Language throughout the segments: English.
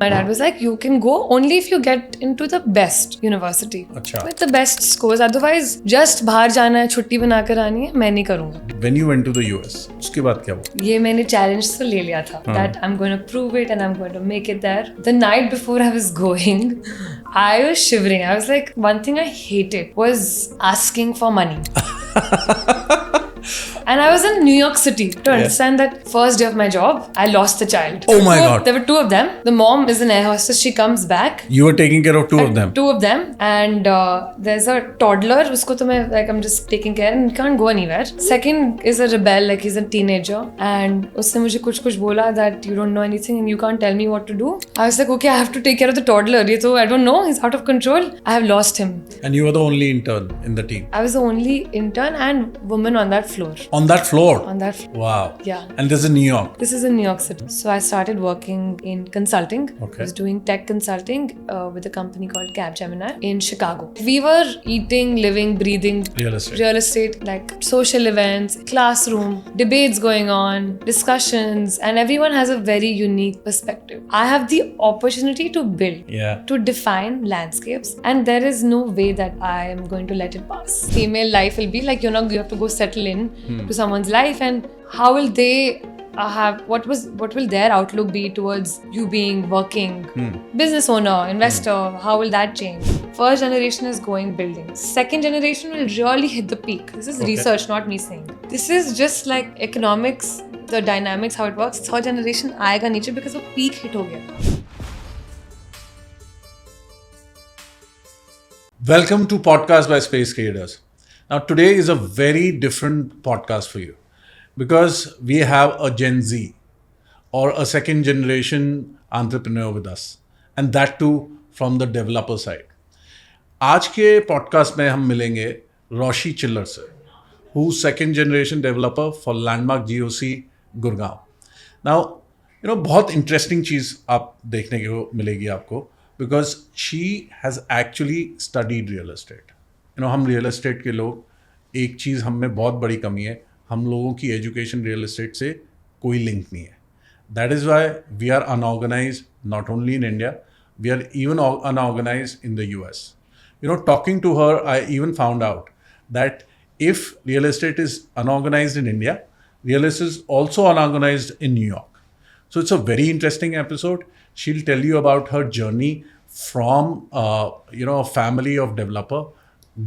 My dad was like, you can go only if you get into the best university. अच्छा. With the best scores. Otherwise, just बाहर जाना है, छुट्टी बना कर आनी है, मैं नहीं करूँगा. When you went to the US, उसके बाद क्या हुआ? ये मैंने challenge तो ले लिया था. That I'm going to prove it and I'm going to make it there. The night before I was going, I was shivering. I was like, one thing I hated was asking for money. And I was in New York City. To understand that first day of my job, I lost the child. Oh my God. There were two of them. The mom is an air hostess. She comes back. You were taking care of two of them? Two of them. And there's a toddler. Usko to main, like, I'm just taking care and can't go anywhere. Second is a rebel. Like, he's a teenager. And usne mujhe kuch bola that you don't know anything and you can't tell me what to do. I was like, okay, I have to take care of the toddler. I don't know. He's out of control. I have lost him. And you were the only intern in the team? I was the only intern and woman on that floor. On that floor? On that floor. Wow. Yeah. And this is in New York? This is in New York City. So I started working in consulting. Okay. I was doing tech consulting with a company called Capgemini in Chicago. We were eating, living, breathing Real estate, like social events, classroom, debates going on, discussions, and everyone has a very unique perspective. I have the opportunity to build, to define landscapes, and there is no way that I am going to let it pass. Female life will be like, you have to go settle in to someone's life, and how will they have, what will their outlook be towards you being working business owner, investor? How will that change? First generation is going building. Second generation will really hit the peak. This is research, not me saying. This is just like economics, the dynamics, how it works. Third generation आएगा नीचे because वो peak hit हो गया. Welcome to Podcast by Space Creators. Now today is a very different podcast for you because we have a Gen Z or a second generation entrepreneur with us, and that too from the developer side. आज के podcast में हम मिलेंगे रोशी चिल्लर से, who's second generation developer for Landmark GOC Gurgaon. Now, बहुत interesting चीज़ आप देखने को मिलेगी आपको because she has actually studied real estate. हम रियल एस्टेट के लोग, एक चीज़ हम में बहुत बड़ी कमी है, हम लोगों की एजुकेशन रियल एस्टेट से कोई लिंक नहीं है. That is why we are unorganised not only in India, we are even unorganised in the US. Talking to her, I even found out that if real estate is unorganized in India, real estate is also unorganized in New York. So it's a very interesting episode. She'll tell you about her journey from a family of developer,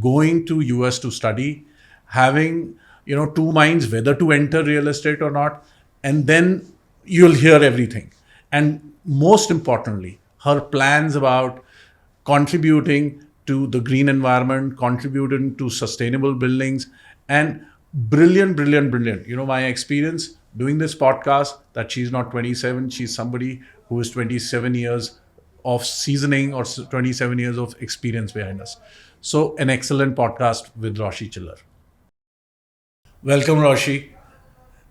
going to US to study, having two minds whether to enter real estate or not, and then you'll hear everything. And most importantly, her plans about contributing to the green environment, contributing to sustainable buildings, and brilliant. My experience doing this podcast, that she's not 27, she's somebody who is 27 years of seasoning or 27 years of experience behind us. So an excellent podcast with Roshy Chhillar. Welcome, Roshi.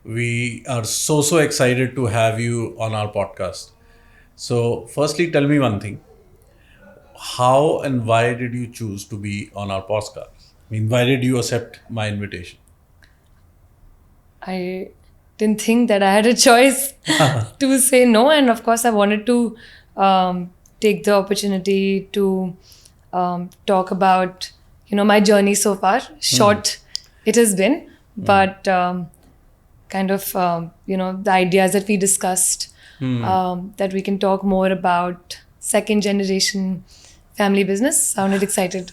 We are so excited to have you on our podcast. So firstly, tell me one thing. How and why did you choose to be on our podcast? Why did you accept my invitation? I didn't think that I had a choice to say no, and of course I wanted to take the opportunity to talk about my journey so far. Short it has been, but kind of the ideas that we discussed, that we can talk more about second generation family business. Sounded excited.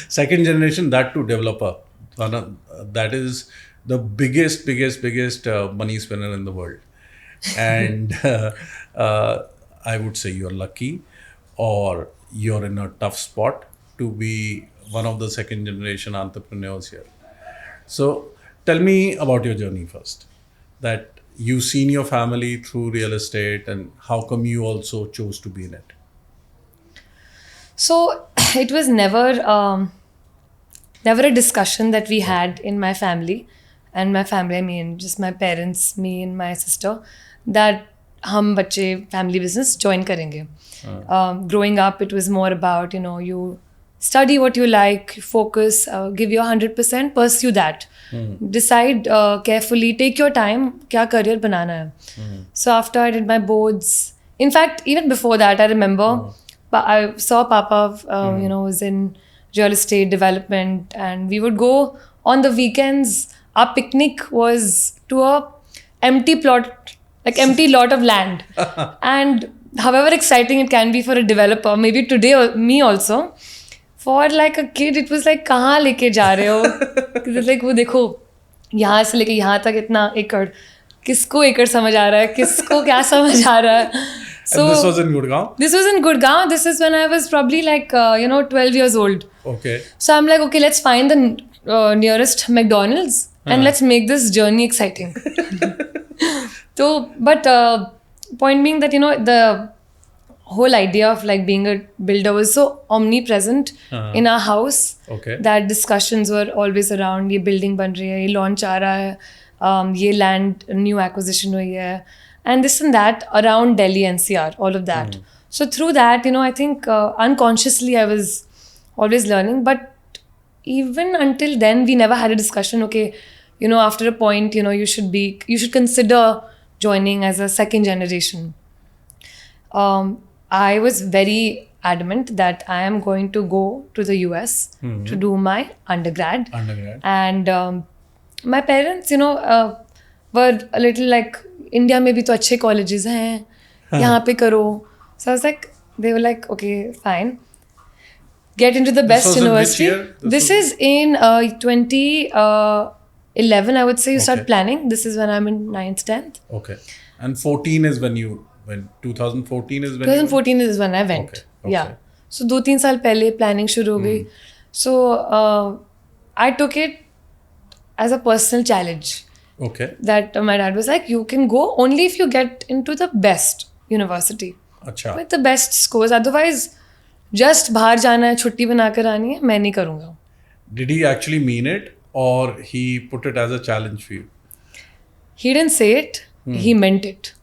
Second generation, that too developer. That is the biggest money spinner in the world. And I would say you're lucky, or you're in a tough spot to be one of the second generation entrepreneurs here. So tell me about your journey first. That you've seen your family through real estate, and how come you also chose to be in it? So it was never a discussion that we had in my family. And my family, I mean just my parents, me and my sister, that हम बच्चे family business join करेंगे. Growing up, it was more about, you study what you like, focus, give your 100%, pursue that. Decide carefully, take your time, क्या career बनाना है. So after I did my boards, In fact, even before that, I remember I saw Papa, was in real estate development, and we would go on the weekends. Our picnic was to a empty plot, like empty lot of land. And however exciting it can be for a developer, maybe today me also, for like a kid, it was like, कहाँ लेके जा रहे हो? Like वो देखो, यहाँ से लेके यहाँ तक इतना एकड़, किसको एकड़ समझ आ रहा है, किसको क्या समझ आ रहा है? So, and this was in Gurgaon? This was in Gurgaon. This is when I was probably like, 12 years old. Okay. So I'm like, okay, let's find the nearest McDonald's and let's make this journey exciting. But point being that, the whole idea of like being a builder was so omnipresent in our house that discussions were always around, ये building बन रही है, ये launch आ रहा है, ये land new acquisition हुई है. And this and that around Delhi NCR, all of that. So through that, I think unconsciously I was always learning. But even until then, we never had a discussion. Okay, after a point, you should consider joining as a second generation. I was very adamant that I am going to go to the US to do my undergrad. And my parents, were a little like, India में भी तो अच्छे colleges हैं, यहाँ पे करो. So I was like, they were like, okay, fine. Get into the best university. This is in 2011, I would say. You start planning. This is when I'm in 9th, 10th. Okay. And 14 is when you went. 2014 is when 2014 is when I went. Okay. Yeah. So 2-3 साल पहले planning शुरू हो गई. So I took it as a personal challenge. Okay. That my dad was like, you can go only if you get into the best university. अच्छा. With the best scores. Otherwise, just बाहर जाना है, छुट्टी बनाकर आनी है, मैं नहीं करूँगा. Did he actually mean it, or he put it as a challenge for you? He didn't say it. He meant it.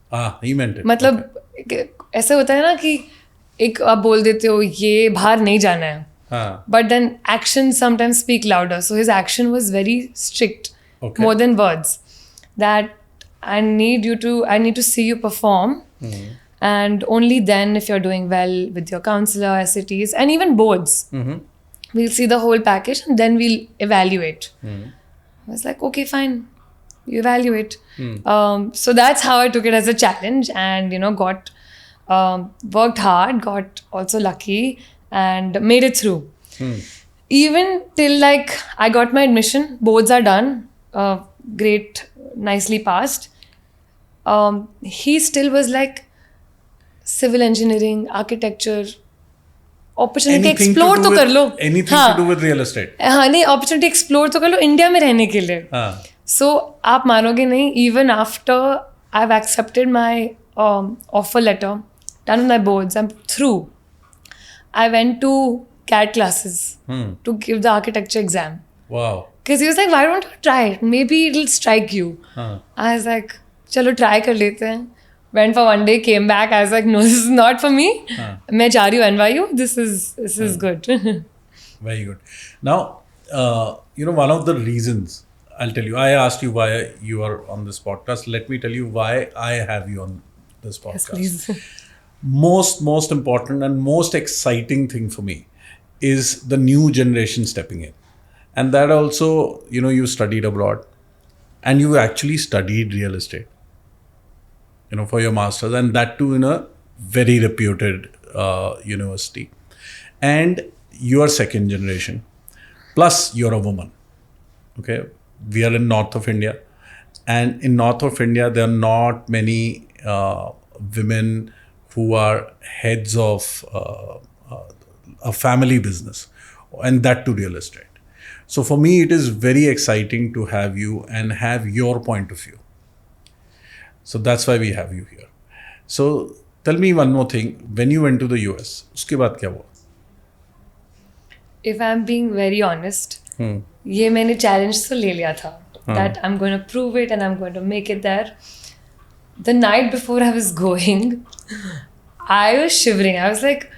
He meant it. मतलब ऐसा होता है ना कि एक आप बोल देते हो ये बाहर नहीं जाना है. But then actions sometimes speak louder. So his action was very strict. Okay. More than words. That I need to see you perform, and only then, if you're doing well with your counselor, SATs, and even boards, we'll see the whole package and then we'll evaluate. I was like, okay, fine, you evaluate. So that's how I took it as a challenge, and got worked hard, got also lucky, and made it through. Even till like I got my admission, boards are done. Great, nicely passed. He still was like, civil engineering, architecture, opportunity explore तो कर लो. Anything to do with real estate. हाँ नहीं, opportunity explore तो कर लो India में रहने के लिए. So आप मानोगे नहीं, even after I've accepted my offer letter, done my boards, I'm through. I went to CAD classes to give the architecture exam. Wow. Because he was like, why don't you try it? Maybe it'll strike you. I was like, चलो try कर लेते हैं. Went for one day, came back. I was like, no, this is not for me. मैं जा रही हूँ NYU. This is good. Very good. Now, one of the reasons, I'll tell you, I asked you why you are on this podcast. Let me tell you why I have you on this podcast. Yes, please. Most important and most exciting thing for me is the new generation stepping in. And that also, you studied abroad and you actually studied real estate, for your master's, and that too in a very reputed university. And you are second generation, plus you're a woman. Okay. We are in north of India, and in north of India, there are not many women who are heads of a family business, and that too real estate. So for me, it is very exciting to have you and have your point of view. So that's why we have you here. So tell me one more thing. When you went to the US, उसके बाद क्या हुआ? If I'm being very honest, ये मैंने challenge तो ले लिया था. That I'm going to prove it and I'm going to make it there. The night before I was going, I was shivering. I was like,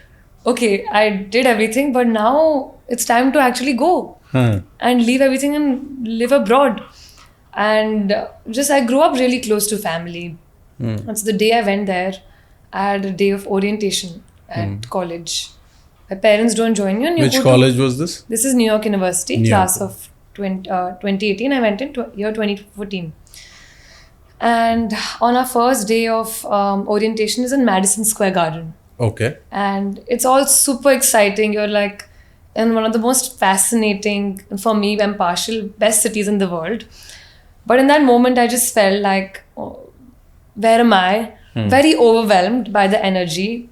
okay, I did everything, but now it's time to actually go. And leave everything and live abroad. And I grew up really close to family. And so the day I went there, I had a day of orientation at college. My parents don't join you. And you Which go college was this? This is New York University, New class York. of 2018. I went in year 2014. And on our first day of orientation is in Madison Square Garden. Okay. And it's all super exciting. You're like in one of the most fascinating, for me, I'm partial, best cities in the world. But in that moment, I just felt like, oh, where am I? Very overwhelmed by the energy,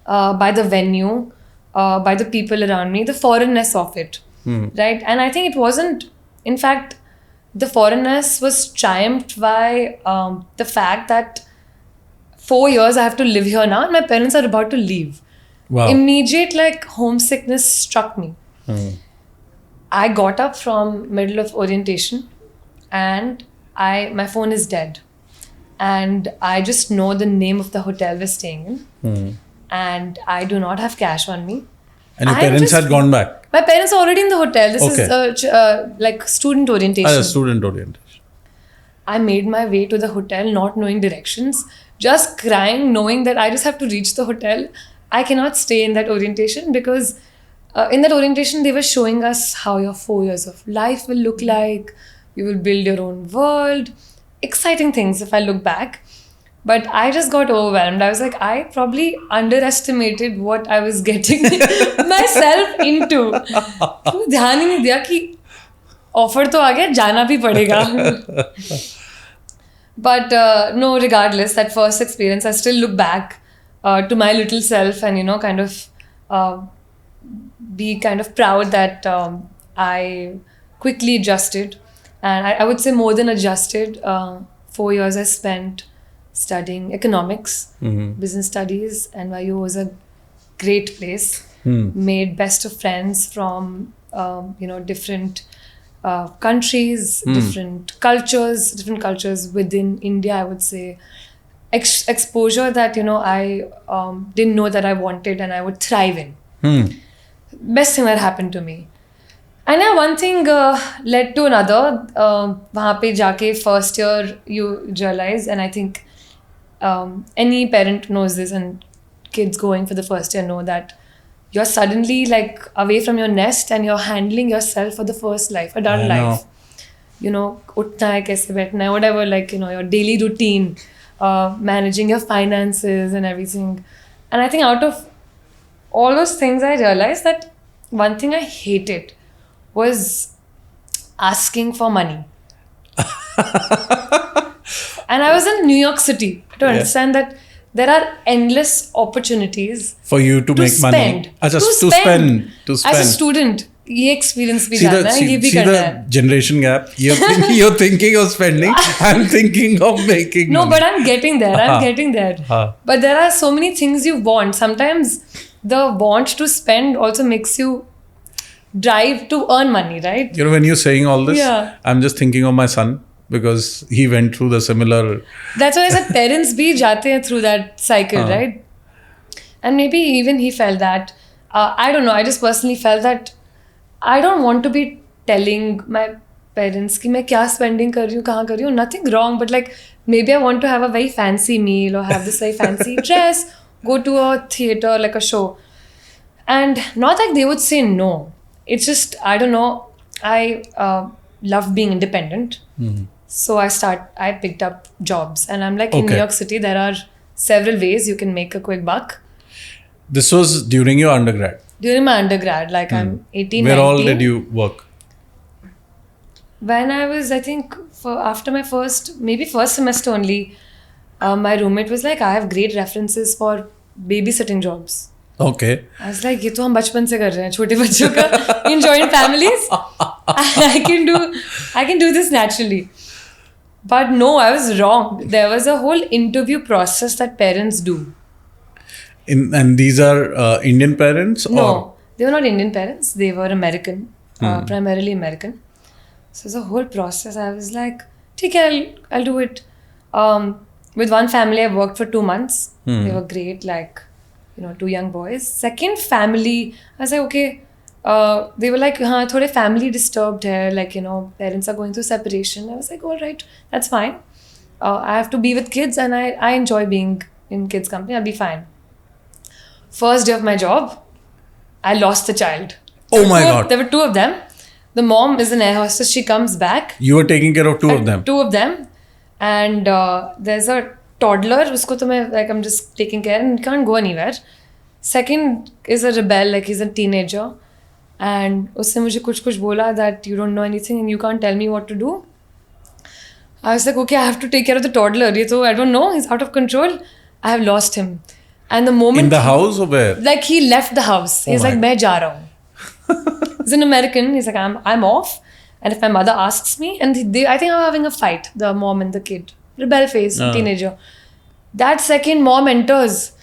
by the venue, by the people around me, the foreignness of it. Right? And I think it wasn't, in fact, the foreignness was triumphed by the fact that 4 years I have to live here now and my parents are about to leave. Wow. Immediate like homesickness struck me. I got up from middle of orientation and my phone is dead. And I just know the name of the hotel we're staying in. And I do not have cash on me. And your parents had gone back? My parents are already in the hotel. This is like student orientation. Student orientation. I made my way to the hotel not knowing directions, just crying, knowing that I just have to reach the hotel. I cannot stay in that orientation because in that orientation they were showing us how your 4 years of life will look like. You will build your own world. Exciting things if I look back. But I just got overwhelmed. I was like, I probably underestimated what I was getting myself into. तो ध्यान ही नहीं दिया कि offer तो आ गया, जाना भी पड़ेगा. But no, regardless, that first experience, I still look back to my little self and, kind of be kind of proud that I quickly adjusted. And I would say more than adjusted. 4 years I spent studying economics, business studies. NYU was a great place. Made best of friends from, different countries, different cultures within India, I would say. Exposure that, I didn't know that I wanted and I would thrive in. Best thing that happened to me. And yeah, one thing led to another. Wahan pe jaake first year you realize, and I think any parent knows this, and kids going for the first year know that you're suddenly like away from your nest and you're handling yourself for the first life, adult life. Utna hai, kaise baithna hai, whatever, like, your daily routine, managing your finances and everything. And I think out of all those things, I realized that one thing I hated was asking for money. And I was in New York City to understand that there are endless opportunities for you to make money. To spend. As a student, ये experience भी जाना है, ये भी करना है. The generation gap. You're thinking of spending. I'm thinking of making money. No, but I'm getting there. But there are so many things you want. Sometimes the want to spend also makes you drive to earn money, right? When you're saying all this, I'm just thinking of my son because he went through the similar... That's why I said parents bhi jate hain through that cycle, right? And maybe even he felt that. I don't know. I just personally felt that I don't want to be telling my parents कि मैं क्या spending कर रही हूँ, कहाँ कर रही हूँ. Nothing wrong, but like maybe I want to have a very fancy meal or have this very fancy dress, go to a theater, like a show. And not like they would say no. It's just, I don't know, I love being independent. So I picked up jobs. And I'm like, in New York City, there are several ways you can make a quick buck. This was during your undergrad? During my undergrad, like I'm 18, Where 19. all did you work? When I was, I think, after my first semester only, my roommate was like, I have great references for babysitting jobs. Okay. I was like, ये तो हम बचपन से कर रहे हैं छोटे बच्चों का in joint families. I can do this naturally. But no, I was wrong. There was a whole interview process that parents do. And these are Indian parents? No, they were not Indian parents. They were American, primarily American. So it's a whole process. I was like, okay, I'll do it. With one family, I worked for 2 months. They were great, like, 2 young boys. Second family, I was like, okay. They were like, thode family disturbed hai, like, parents are going through separation. I was like, all right, that's fine. I have to be with kids and I enjoy being, in kids company, I'll be fine. First day of my job, I lost the child. Oh my God. There were two of them. The mom is an air hostess. She comes back. You were taking care of two of them? Two of them. And there's a toddler. Usko to main, like, I'm just taking care and he can't go anywhere. Second is a rebel, like he's a teenager. And उसने मुझे कुछ बोला that you don't know anything and you can't tell me what to do. I was like, okay, I have to take care of the toddler. I don't know. He's out of control. I have lost him. And the moment... In the house or where? Like, he left the house. He's like, मैं जा रहा हूँ. He's an American. He's like, I'm off. And if my mother asks me, and I think I'm having a fight, the mom and the kid. Rebel face, teenager. That second, mom enters.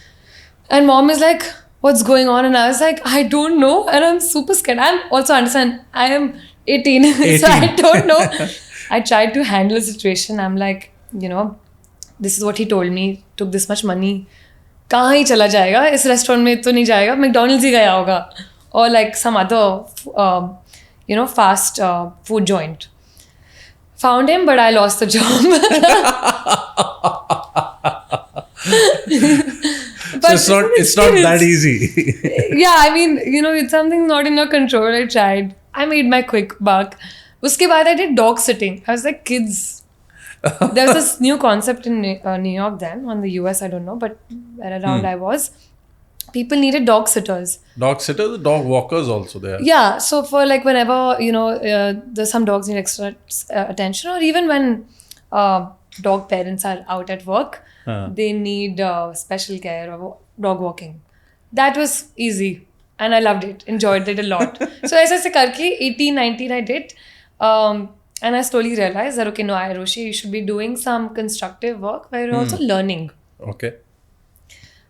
And mom is like, what's going on? And I was like, I don't know. And I'm super scared. I'm also understand, I am 18. So I don't know. I tried to handle the situation. I'm like, this is what he told me. Took this much money. कहाँ ही चला जाएगा? इस restaurant में तो नहीं जाएगा. McDonald's ही गया होगा. Or like some other, fast food joint. Found him, but I lost the job. But so it's not that easy. Yeah, I mean, it's something not in your control. I tried. I made my quick buck. Uske baad I did dog sitting. I was like, kids. There was this new concept in New York then, on the US, I don't know, but where around I was, people needed dog sitters. Dog sitters, dog walkers also there. Yeah, so for like whenever, there's some dogs need extra attention, or even when dog parents are out at work, they need special care or dog walking. That was easy and I loved it, enjoyed it a lot. So aise karke, 18, 19 I did. And I slowly realized that, okay, no, Roshy, you should be doing some constructive work where you're also learning. Okay.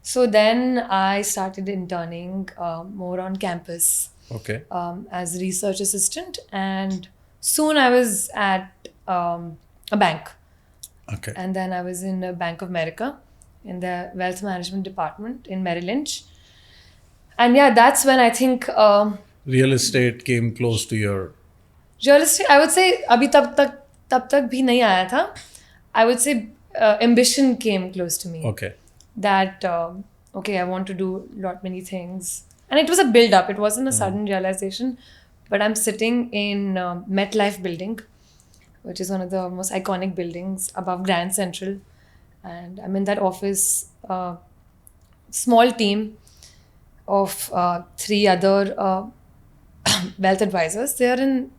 So then I started interning more on campus. Okay. As research assistant. And soon I was at a bank. Okay. And then I was in Bank of America in the wealth management department in Merrill Lynch. And yeah, that's when I think... real estate came close to your... Real estate, I would say, abhi tab tak bhi nahi aaya tha. I would say ambition came close to me. Okay. That, I want to do many things. And it was a build-up. It wasn't a sudden realization. But I'm sitting in MetLife building, which is one of the most iconic buildings above Grand Central. And I'm in that office, small team of 3 other wealth advisors. They are in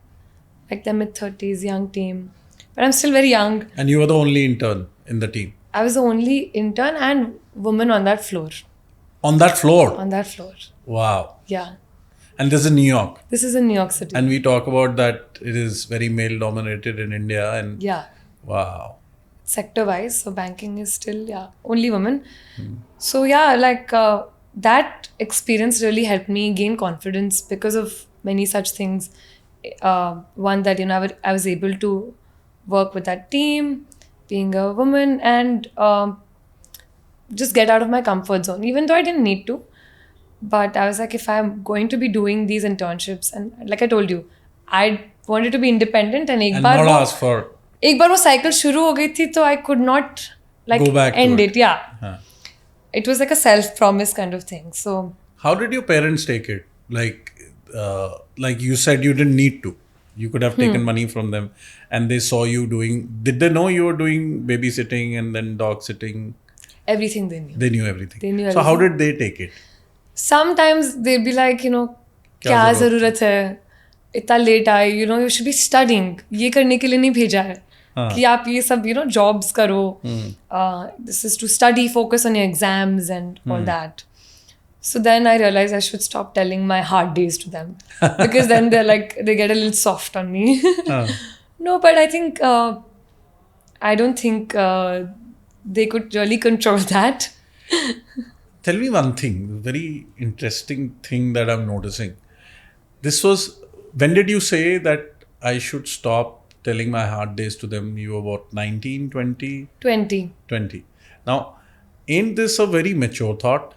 like their mid-30s, young team. But I'm still very young. And you were the only intern in the team? I was the only intern and woman on that floor. On that floor? On that floor. Wow. Yeah. And this is New York? This is in New York City. And we talk about that it is very male-dominated in India. And yeah. Wow. Sector-wise, so banking is still, only women. So yeah, like that experience really helped me gain confidence because of many such things. One that, I was able to work with that team, being a woman, and just get out of my comfort zone, even though I didn't need to. But I was like, if I'm going to be doing these internships, and like I told you, I wanted to be independent, and not ask for... एक बार वो cycle शुरू हो गई थी, तो I could not like go back end to it. Yeah. It was like a self-promise kind of thing. So how did your parents take it? Like you said, you didn't need to. You could have taken money from them, and they saw you doing. Did they know you were doing babysitting and then dog sitting? Everything they knew. They knew everything. They knew everything. So how did they take it? Sometimes they'd be like, क्या ज़रूरत है? इतना late आए, you should be studying. ये करने के लिए नहीं भेजा है. कि आप ये सब, jobs करो. This is to study, focus on your exams and all that. So then I realized I should stop telling my hard days to them. Because then they get a little soft on me. No, but I think, I don't think they could really control that. Tell me one thing, very interesting thing that I'm noticing. This was, when did you say that I should stop telling my hard days to them? You were about 19, 20? 20. 20. Now, ain't this a very mature thought?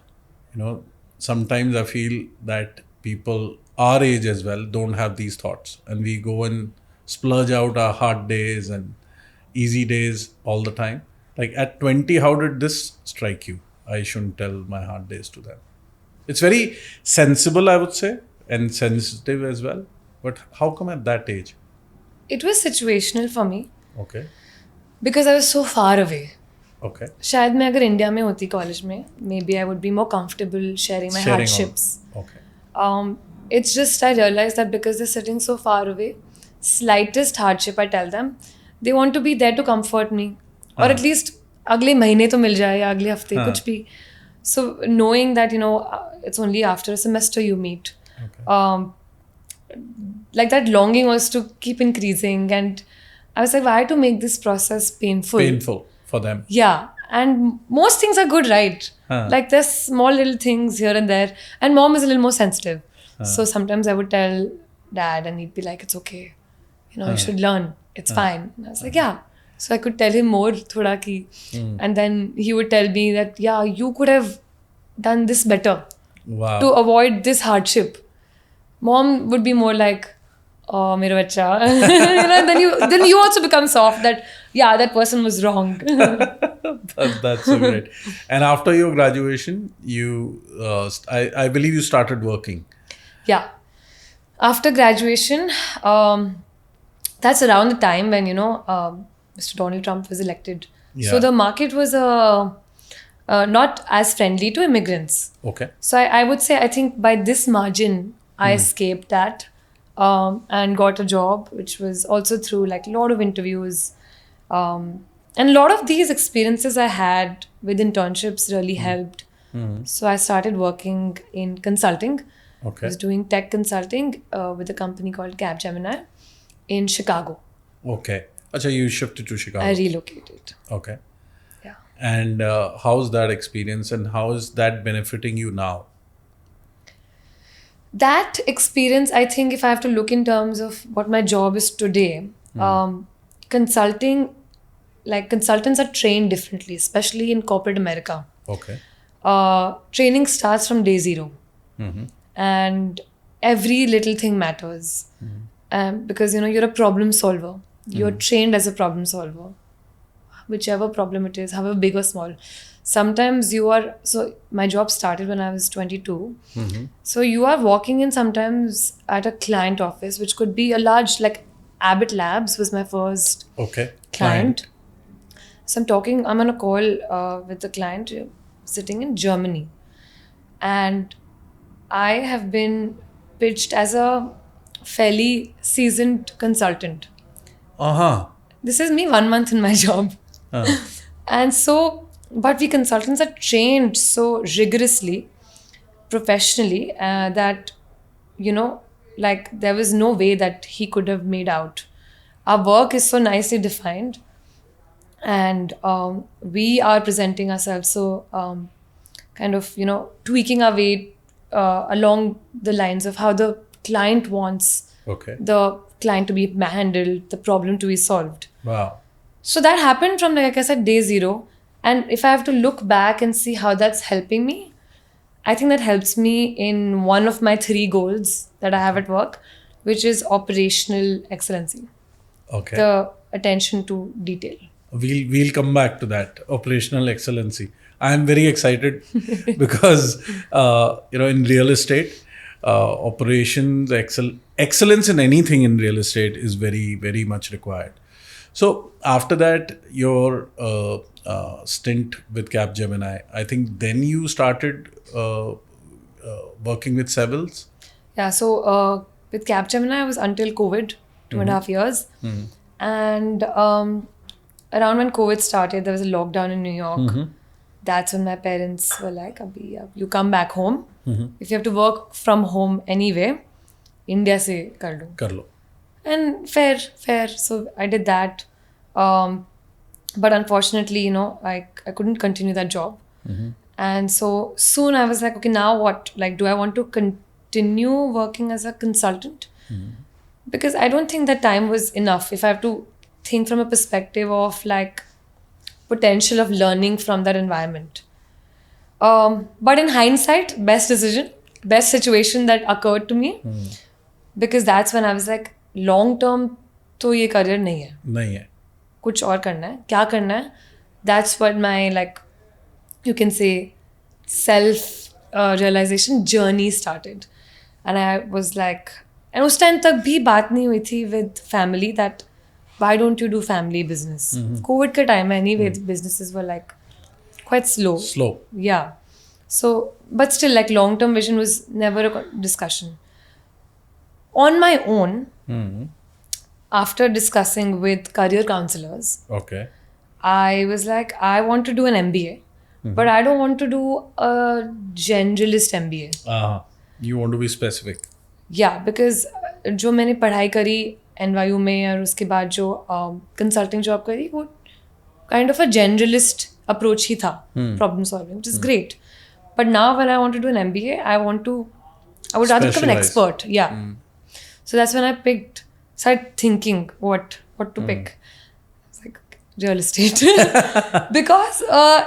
Sometimes I feel that people our age as well don't have these thoughts. And we go and splurge out our hard days and easy days all the time. Like at 20, how did this strike you? I shouldn't tell my hard days to them. It's very sensible, I would say, and sensitive as well. But how come at that age? It was situational for me Okay. because I was so far away. Okay. शायद मैं अगर India में होती college में, maybe I would be more comfortable sharing my hardships. Okay. It's just I realized that because they're sitting so far away, slightest hardship I tell them, they want to be there to comfort me. Or at least अगले महीने तो मिल जाए या अगले हफ्ते कुछ भी. So knowing that, you know, it's only after a semester you meet. Okay. Like that longing was to keep increasing, and I was like, why to make this process painful? Painful for them. Yeah. And most things are good, right? Like there's small little things here and there. And mom is a little more sensitive. So sometimes I would tell dad and he'd be like, it's okay. You know, you should learn. It's fine. And I was like, yeah. So I could tell him more thoda ki. And then he would tell me that, yeah, you could have done this better. Wow. To avoid this hardship. Mom would be more like, oh, mera bacha. You know, then you also become soft that, yeah, that person was wrong. That's so great. And after your graduation, you, I believe you started working. Yeah. After graduation, that's around the time when, you know, Mr. Donald Trump was elected. Yeah. So the market was not as friendly to immigrants. Okay. So I would say, I think by this margin, I escaped that and got a job, which was also through like a lot of interviews. And a lot of these experiences I had with internships really helped. So I started working in consulting. Okay. I was doing tech consulting with a company called Capgemini in Chicago. Okay. Achha, you shifted to Chicago. I relocated. Okay. Yeah. And how's that experience and how is that benefiting you now? That experience, I think if I have to look in terms of what my job is today, consulting, like consultants are trained differently, especially in corporate America. Okay. Training starts from day zero. And every little thing matters. Because, you know, you're a problem solver. You're trained as a problem solver. Whichever problem it is, however big or small. Sometimes you are, so my job started when I was 22. So you are walking in sometimes at a client office, which could be a large, like Abbott Labs was my first client. So I'm on a call with the client sitting in Germany. And I have been pitched as a fairly seasoned consultant. This is me 1 month in my job. And so, but we consultants are trained so rigorously, professionally, that, you know, like there was no way that he could have made out. Our work is so nicely defined. And we are presenting ourselves so kind of, you know, tweaking our way along the lines of how the client wants the client to be handled, the problem to be solved. Wow. So that happened from, like I said, day zero. And if I have to look back and see how that's helping me, I think that helps me in one of my 3 goals that I have at work, which is operational excellency. Okay. The attention to detail. We'll come back to that, operational excellency. I am very excited because, you know, in real estate, operations, excellence in anything in real estate is very, very much required. So after that, your stint with Capgemini, I think then you started working with Savills. Yeah, so with Capgemini, I was until COVID, 2.5 years. And around when COVID started, there was a lockdown in New York. That's when my parents were like, Abhi, you come back home. If you have to work from home anyway, India se kar lo. And fair. So I did that. But unfortunately, you know, I couldn't continue that job. And so soon I was like, okay, now what? Like, do I want to continue working as a consultant? Because I don't think that time was enough. If I have to think from a perspective of like potential of learning from that environment. But in hindsight, best decision, best situation that occurred to me. Because that's when I was like, long term, तो ये career नहीं है. कुछ और करना है. क्या करना है? That's what my, like, you can say, self-realization journey started. And I was like, and उस time तक भी बात नहीं हुई थी with family that why don't you do family business? COVID का time है, anyway, businesses were like quite slow. Yeah. So, but still, like long-term vision was never a discussion. On my own, after discussing with career counselors, I was like, I want to do an MBA, but I don't want to do a generalist MBA. You want to be specific. Yeah, because जो मैंने पढ़ाई करी NYU में और उसके बाद जो consulting job करी वो kind of a generalist approach ही था problem solving, which is great. But now when I want to do an MBA, I would rather become an expert. Yeah. So that's when I started thinking what to pick. It's like real estate. Because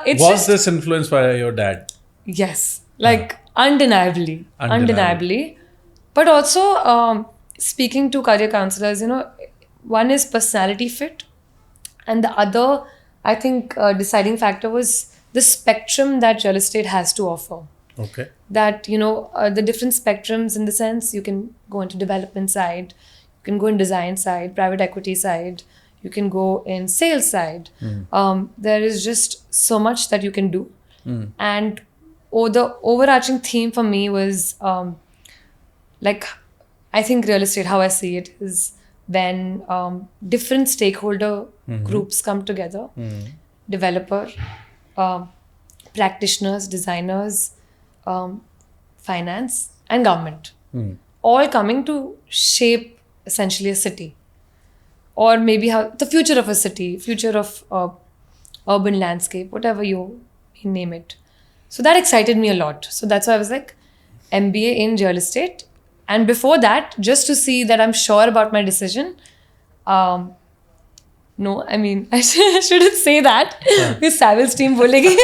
it's Was this influenced by your dad? Yes. Like undeniably. But also speaking to career counselors, one is personality fit, and the other, I think, deciding factor was the spectrum that real estate has to offer. Okay. That, the different spectrums, in the sense you can go into development side, you can go in design side, private equity side, you can go in sales side. There is just so much that you can do. And the overarching theme for me was like, I think real estate, how I see it, is when different stakeholder groups come together, developer, practitioners, designers, finance and government, all coming to shape essentially a city, or maybe how the future of a city, future of urban landscape, whatever you name it. So that excited me a lot. So that's why I was like, MBA in real estate. And before that, just to see that I'm sure about my decision, no, I mean, I shouldn't say that. Because Savills team bolegi.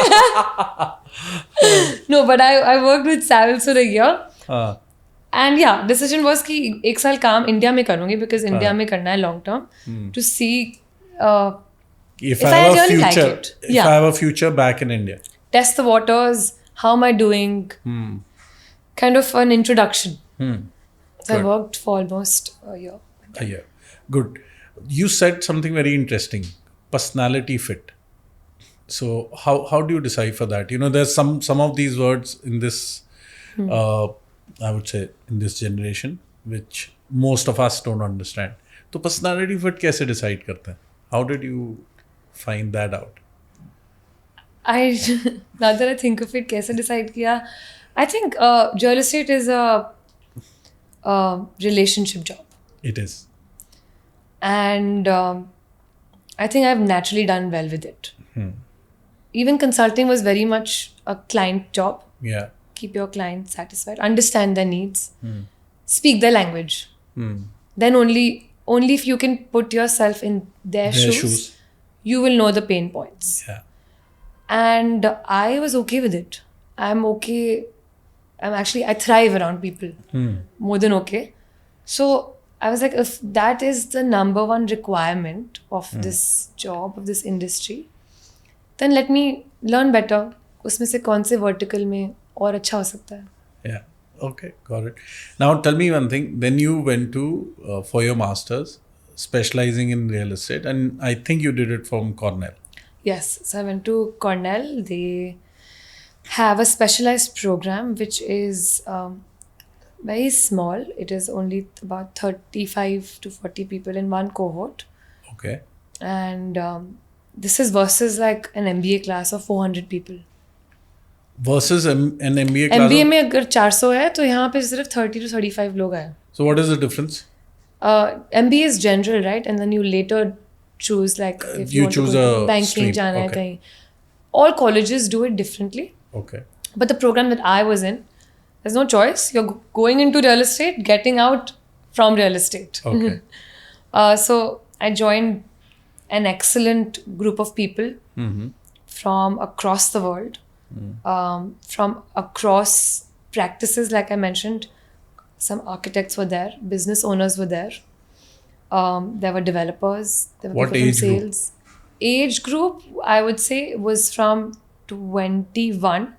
No, but I worked with Savills for a year. And yeah, decision was कि एक साल काम India में करूँगी, because India में करना है long term, to see if I really like it. If I have a future back in India. Test the waters. How am I doing? Kind of an introduction. So I worked for almost a year. A year. Good. You said something very interesting. Personality fit. So how do you decipher that? There's some of these words in this, I would say, in this generation, which most of us don't understand. So personality fit कैसे decide करते हैं? How did you find that out? Now that I think of it, कैसे decide किया? I think real estate is a relationship job. It is. And I think I've naturally done well with it. Even consulting was very much a client job. Yeah. Keep your client satisfied, understand their needs, speak their language. Then only if you can put yourself in their shoes, you will know the pain points. Yeah. And I was okay with it. I'm okay. I thrive around people. More than okay. So I was like, if that is the number one requirement of this job, of this industry, then let me learn better. उसमें से कौन से vertical में और अच्छा हो सकता है. Yeah. Okay. Got it. Now tell me one thing. Then you went to for your masters, specializing in real estate, and I think you did it from Cornell. Yes. So I went to Cornell. They have a specialized program which is very small. It is only about 35 to 40 people in one cohort. Okay. And this is versus like an MBA class of 400 people. Versus an MBA class? MBA में अगर 400 है तो यहाँ पे सिर्फ 30 to 35 लोग हैं. So what is the difference? MBA is general, right? And then you later choose, like, if you want choose to go a banking stream. जाना है Okay. कहीं. All colleges do it differently. Okay. But the program that I was in, there's no choice. You're going into real estate, getting out from real estate. Okay. So I joined an excellent group of people from across the world, from across practices, like I mentioned. Some architects were there, business owners were there. There were developers, there were What people age from group? sales. Age group, I would say, was from 21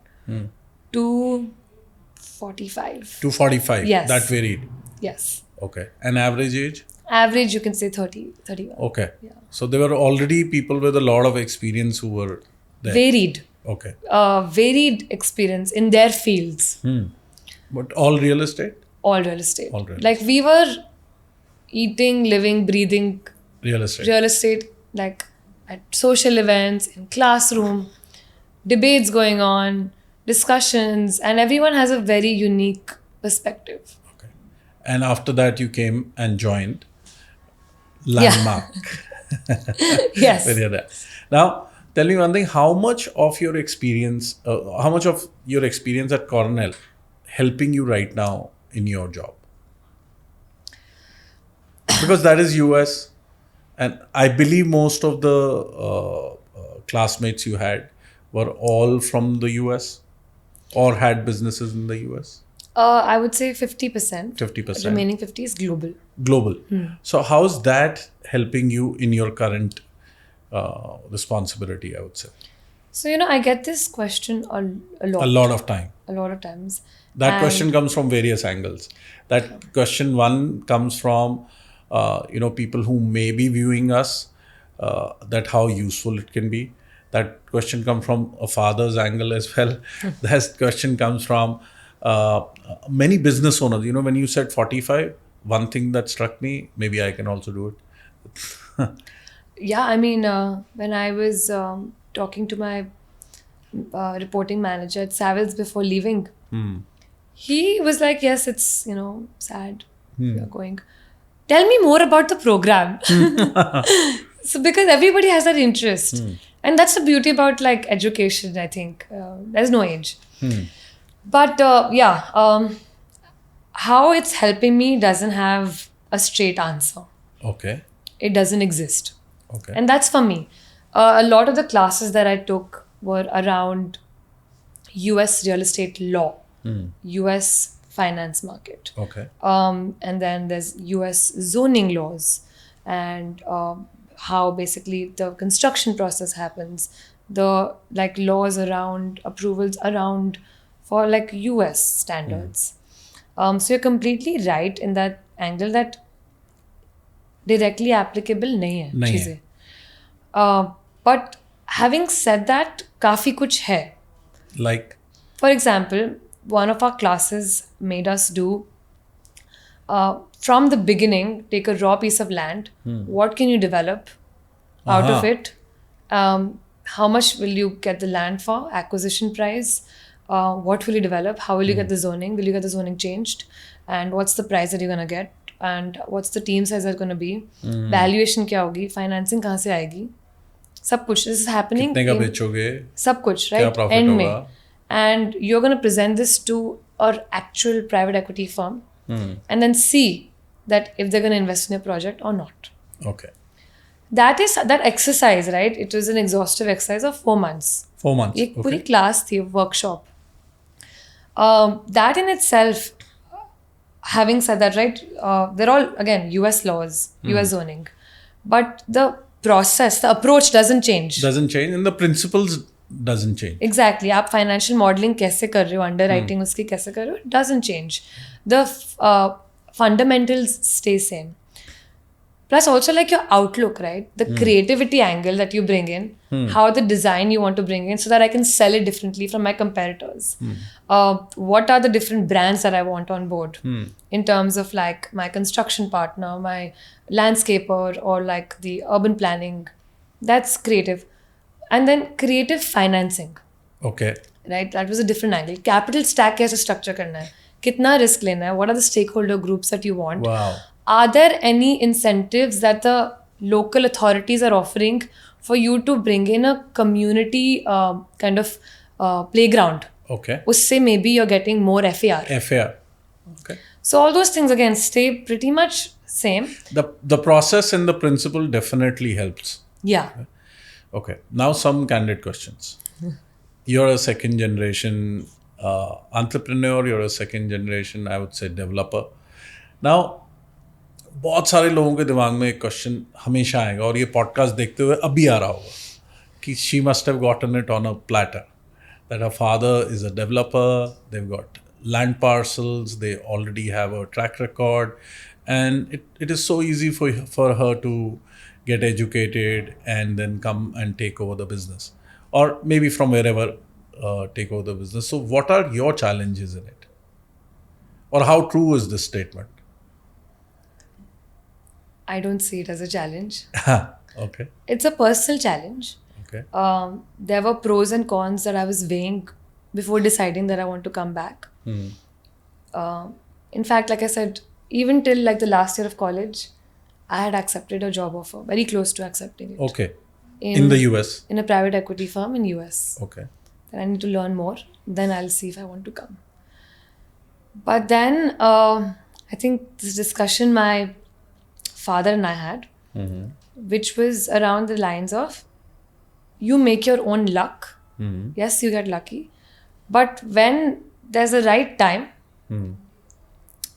245. 245. Yes. That varied. Yes. Okay. And average age? Average, you can say 30, 31. Okay. Yeah. So there were already people with a lot of experience who were there. Varied. Okay. Varied experience in their fields. But all real estate? All real estate. All real Like we were eating, living, breathing Real estate. real estate, like at social events, in classroom, debates going on, discussions, and everyone has a very unique perspective. Okay. And after that, you came and joined Landmark. Yes. With your dad. Now, tell me one thing. How much of your experience at Cornell helping you right now in your job? Because that is US, and I believe most of the classmates you had were all from the US or had businesses in the US. I would say 50%. 50%. Remaining 50 is global. Global. So how's that helping you in your current responsibility, I would say? So, I get this question a lot. A lot of time. A lot of times. That question comes from various angles. That question one comes from, people who may be viewing us, that how useful it can be. That question comes from a father's angle as well. That question comes from many business owners. When you said 45, one thing that struck me, maybe I can also do it. Yeah, I mean, when I was talking to my reporting manager at Savills before leaving, he was like, yes, it's, sad. We are going. Tell me more about the program. So because everybody has that interest. And that's the beauty about like education, I think. There's no age. But how it's helping me doesn't have a straight answer. Okay. It doesn't exist. Okay. And that's for me. A lot of the classes that I took were around US real estate law, US finance market. Okay. And then there's US zoning laws and how basically the construction process happens, the like laws around approvals around for like US standards. So you're completely right in that angle that directly applicable nahi hai Nahi hai. cheeze. But having said that, काफी कुछ है. Like? For example, one of our classes made us do from the beginning, take a raw piece of land. What can you develop out of it? How much will you get the land for? Acquisition price. What will you develop? How will you get the zoning? Will you get the zoning changed? And what's the price that you're going to get? And what's the team size that's going to be? Valuation क्या होगी? Financing कहाँ से आएगी? सब कुछ. This is happening. कितने का बेचोगे? सब कुछ, right? क्या profit End होगा? में. And you're going to present this to an actual private equity firm and then see that if they're going to invest in your project or not. Okay. That exercise, right? It was an exhaustive exercise of 4 months. 4 months. एक पूरी class थी, workshop. That in itself, having said that, right? They're all again US laws, US zoning, but the process, the approach doesn't change. Doesn't change, and the principles doesn't change. Exactly. आप financial modeling कैसे कर रहे हो, underwriting उसकी कैसे कर रहे हो, it doesn't change. The fundamentals stay same. Plus also like your outlook, right? The creativity angle that you bring in, how the design you want to bring in so that I can sell it differently from my competitors. What are the different brands that I want on board in terms of like my construction partner, my landscaper, or like the urban planning. That's creative. And then creative financing. Okay. Right? That was a different angle. Capital stack कैसे structure करना है? कितना risk लेना है? What are the stakeholder groups that you want? Wow. Are there any incentives that the local authorities are offering for you to bring in a community kind of playground? Okay. Usse maybe you're getting more FAR. FAR. Okay. So all those things again stay pretty much same. The process and the principle definitely helps. Yeah. Okay. Now some candid questions. You're a second generation entrepreneur. You're a second generation, I would say, developer. Now, बहुत सारे लोगों के दिमाग में एक question हमेशा आएगा और ये पॉडकास्ट देखते हुए अभी आ रहा होगा कि she must have gotten it on a platter that her father is a developer, they've got land parcels, they already have a track record, and it is so easy for her to get educated and then come and take over the business, or maybe from wherever take over the business. So what are your challenges in it? Or how true is this statement? I don't see it as a challenge. Okay. It's a personal challenge. Okay. There were pros and cons that I was weighing before deciding that I want to come back. In fact, like I said, even till like the last year of college, I had accepted a job offer, very close to accepting it. Okay. In the US? In a private equity firm in US. Okay. Then I need to learn more. Then I'll see if I want to come. But then I think this discussion my father and I had, which was around the lines of, you make your own luck. Yes, you get lucky. But when there's a right time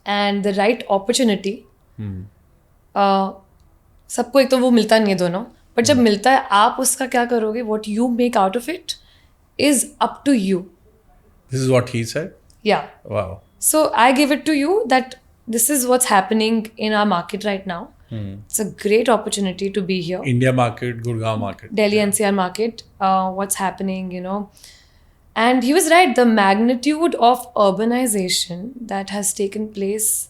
and the right opportunity, सबको एक तो वो मिलता नहीं है दोनों, but जब मिलता है आप उसका क्या करोगे, what you make out of it is up to you. This is what he said? Yeah. Wow. So I give it to you that this is what's happening in our market right now. It's a great opportunity to be here. India market, Gurgaon market. Delhi NCR market, what's happening, And he was right, the magnitude of urbanization that has taken place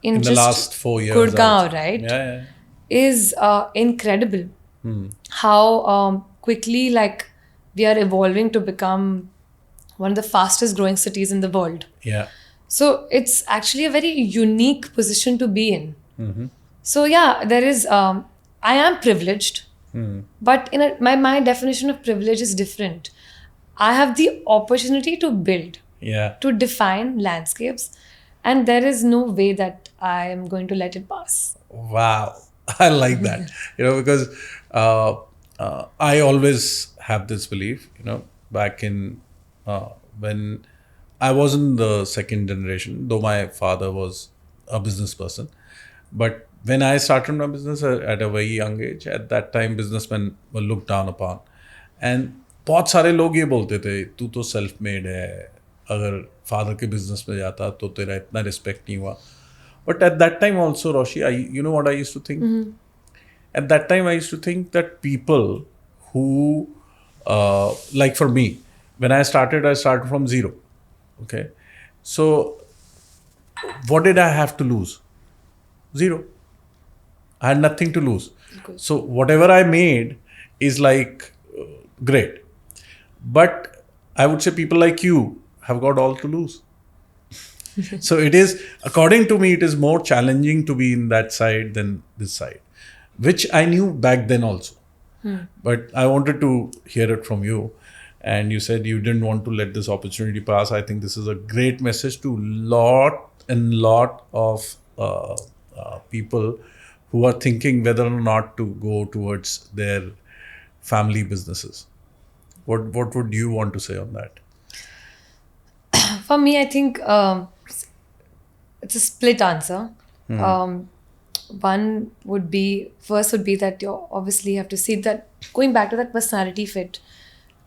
in the last 4 years. Gurgaon, right? Yeah. Is incredible. How quickly we are evolving to become one of the fastest growing cities in the world. Yeah. So it's actually a very unique position to be in. So yeah, there is, I am privileged, but my definition of privilege is different. I have the opportunity to build, to define landscapes, and there is no way that I am going to let it pass. Wow. I like that, because I always have this belief, back in when I wasn't the second generation, though my father was a business person. But when I started my business at a very young age, at that time businessmen were looked down upon. And बहुत सारे लोग ये बोलते थे, तू तो self made है, अगर फादर के बिजनेस में जाता तो तेरा इतना रिस्पेक्ट नहीं हुआ. But at that time also, Roshi, you know what I used to think? At that time, I used to think that people who, like for me, when I started from zero. Okay. So, what did I have to lose? Zero. I had nothing to lose. So, whatever I made is great. But I would say people like you have got all to lose. So it is, according to me, it is more challenging to be in that side than this side, which I knew back then also. But I wanted to hear it from you. And you said you didn't want to let this opportunity pass. I think this is a great message to lot of people who are thinking whether or not to go towards their family businesses. What would you want to say on that? For me, I think it's a split answer. One would be that you obviously have to see that, going back to that personality fit,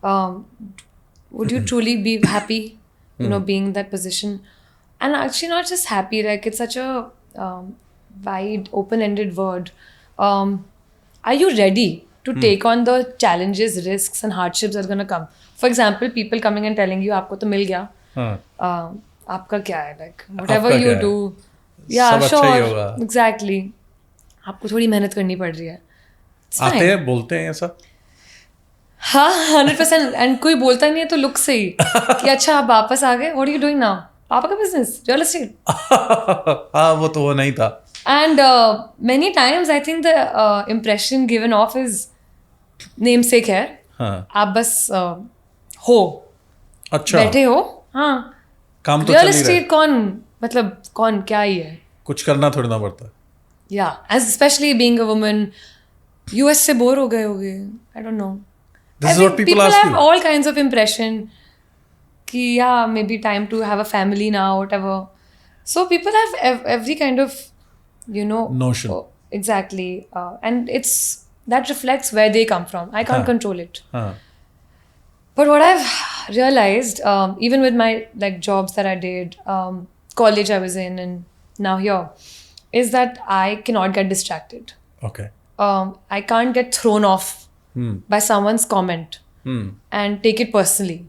would you truly be happy, being in that position? And actually not just happy, it's such a wide, open-ended word. Are you ready to take on the challenges, risks and hardships that are going to come? For example, people coming and telling you, aapko to mil gaya. आपका क्या है, whatever you do, yeah, sure, exactly, आपको थोड़ी मेहनत करनी पड़ रही है. आते हैं, बोलते हैं ऐसा? हाँ, 100%. एंड कोई बोलता नहीं है तो लुक से ही कि अच्छा आप वापस आ गए, what are you doing now? पापा का बिजनेस, रियल एस्टेट. हाँ, वो तो वो नहीं था. And many times I think the impression given of is namesake है. आप बस हो, अच्छा बैठे हो. हाँ, काम तो रियल एस्टेट कौन क्या ही है, कुछ करना थोड़ी ना पड़ता. या specially being a woman, US से बोर हो गए होगे, I don't know. This is what people ask have you. all kinds of impression ki yeah, maybe time to have a family now, whatever. So people have every kind of notion. Exactly. And that reflects where they come from. I can't control it. But what I've realized, even with my like jobs that I did, college I was in, and now here, is that I cannot get distracted. Okay. I can't get thrown off by someone's comment and take it personally.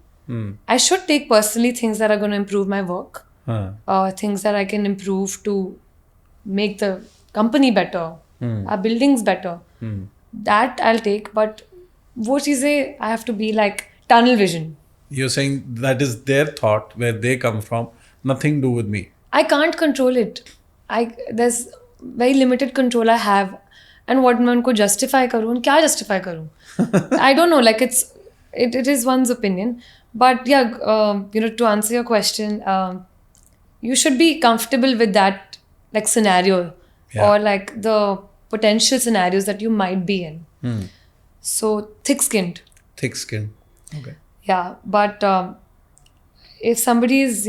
I should take personally things that are going to improve my work, things that I can improve to make the company better, our buildings better. That I'll take, but wo cheeze I have to be like tunnel vision. You're saying that is their thought, where they come from, nothing to do with me. I can't control it. There's very limited control I have, and what मैं उनको justify करूँ, क्या justify करूँ? I don't know. Like it is one's opinion, but yeah, to answer your question, you should be comfortable with that like scenario or like the potential scenarios that you might be in. So thick-skinned. Thick-skinned. Okay. Yeah, but if somebody is,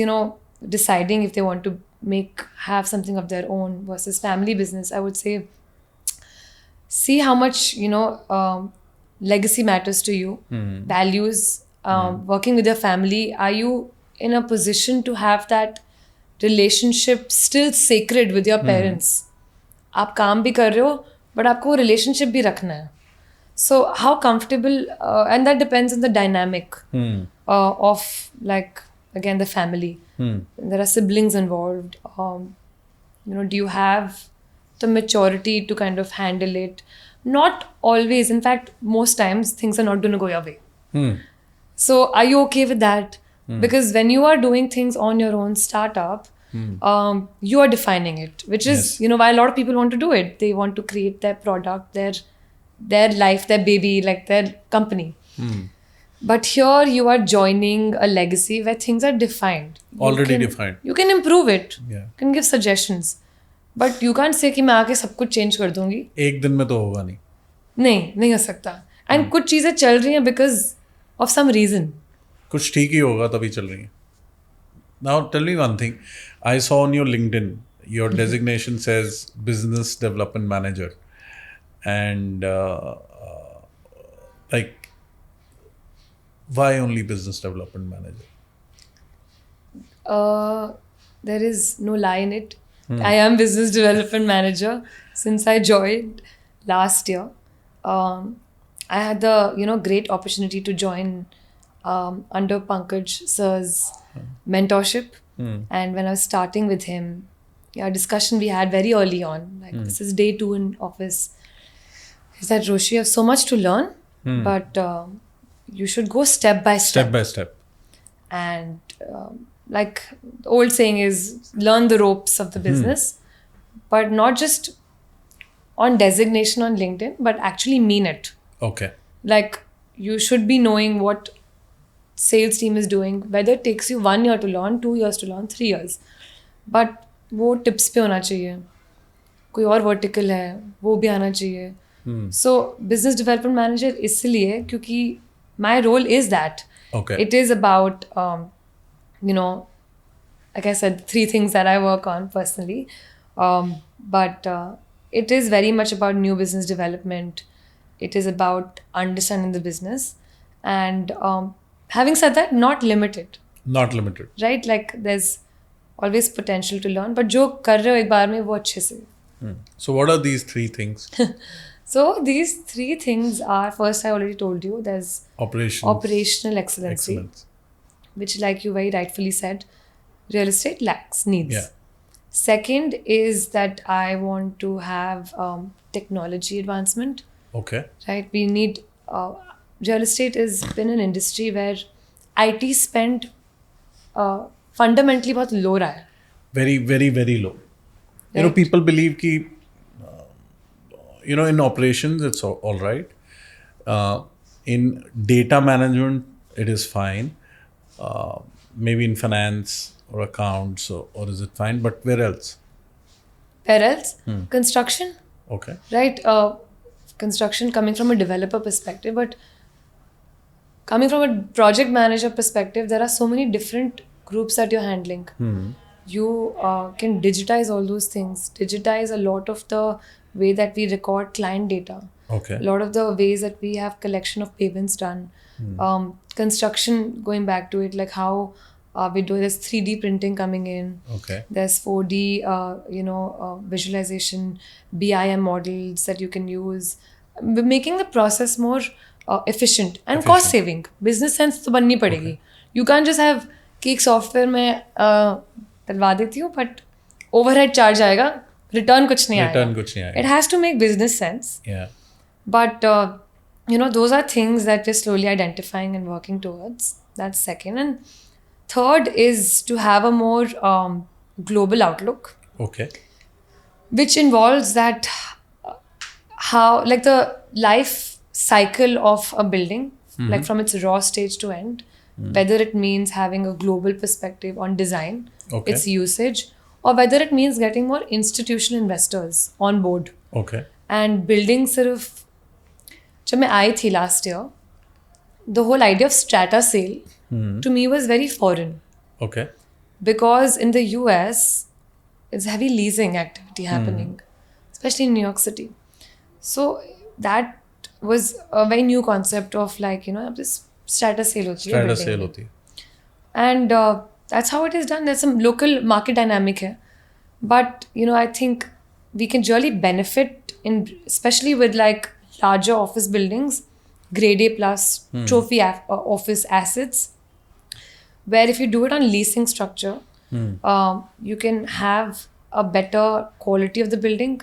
deciding if they want to have something of their own versus family business, I would say, see how much, legacy matters to you, values, working with your family. Are you in a position to have that relationship still sacred with your parents? आप काम भी कर रहे हो, but आपको relationship भी रखना है. So how comfortable, and that depends on the dynamic of like, again, the family. There are siblings involved. Do you have the maturity to kind of handle it? Not always. In fact, most times things are not going to go your way. So are you okay with that? Because when you are doing things on your own startup, you are defining it, which is, why a lot of people want to do it. They want to create their product, their life, their baby, like their company. But here you are joining a legacy where things are defined. Defined. You can improve it. Yeah. You can give suggestions. But you can't say कि मैं आके सब कुछ change कर दूंगी. एक दिन में तो होगा नहीं. नहीं हो सकता. And कुछ चीजें चल रही हैं because of some reason. कुछ ठीक ही होगा तभी चल रही हैं. Now tell me one thing. I saw on your LinkedIn, your designation says Business Development Manager. And why only Business Development Manager? There is no lie in it. I am Business Development Manager since I joined last year. I had the great opportunity to join under Pankaj Sir's mentorship. And when I was starting with him, a discussion we had very early on, like this is day 2 in office, is that Roshi, you have so much to learn, but you should go step by step. Step by step. And like the old saying is, learn the ropes of the business, but not just on designation on LinkedIn, but actually mean it. Okay. Like you should be knowing what sales team is doing, whether it takes you 1 year to learn, 2 years to learn, 3 years. But वो tips पे होना चाहिए. कोई और vertical है, वो भी आना चाहिए. So business development manager इसलिए क्योंकि my role is that. Okay. It is about, like I said, 3 things that I work on personally. But it is very much about new business development. It is about understanding the business. And having said that, not limited. Not limited. Right? Like there's always potential to learn. But जो कर रहे हो एक बार में वो अच्छे से. So what are these 3 things? So these 3 things are, first I already told you, there's operational excellence. Which, like you very rightfully said, real estate lacks, needs. Yeah. Second is that I want to have technology advancement. Okay. Right? We need, real estate has been an industry where IT spend fundamentally बहुत low रहा है. Very, very, very low. Right. People believe कि in operations, it's all right. In data management, it is fine. Maybe in finance or accounts, or is it fine? But where else? Where else? Construction. Okay. Right. Construction coming from a developer perspective, but coming from a project manager perspective, there are so many different groups that you're handling. You can digitize all those things. Digitize a lot of the way that we record client data. Okay. A lot of the ways that we have collection of pavements done, construction, going back to it, like how we do, there's 3D printing coming in. Okay. There's 4D, visualization, BIM models that you can use. We're making the process more efficient and cost saving. Business sense to banni padegi. You can't just have कि एक software में डलवा देती हूँ but overhead charge आएगा, return कुछ नहीं आएगा. It has to make business sense. Yeah. But those are things that we're slowly identifying and working towards. That's second. And third is to have a more global outlook. Okay. Which involves that how, like, the life cycle of a building, like from its raw stage to end, whether it means having a global perspective on design, its usage, or whether it means getting more institutional investors on board. Okay. And building sort of, जब मैं आई थी last year, the whole idea of strata sale to me was very foreign. Okay. Because in the US, it's heavy leasing activity happening, especially in New York City. So that was a very new concept of, like, this strata sale hoti hai. Strata sale hoti hai. And that's how it is done. There's some local market dynamic here. But, I think we can really benefit especially with like larger office buildings, grade A plus trophy office assets, where if you do it on leasing structure, you can have a better quality of the building,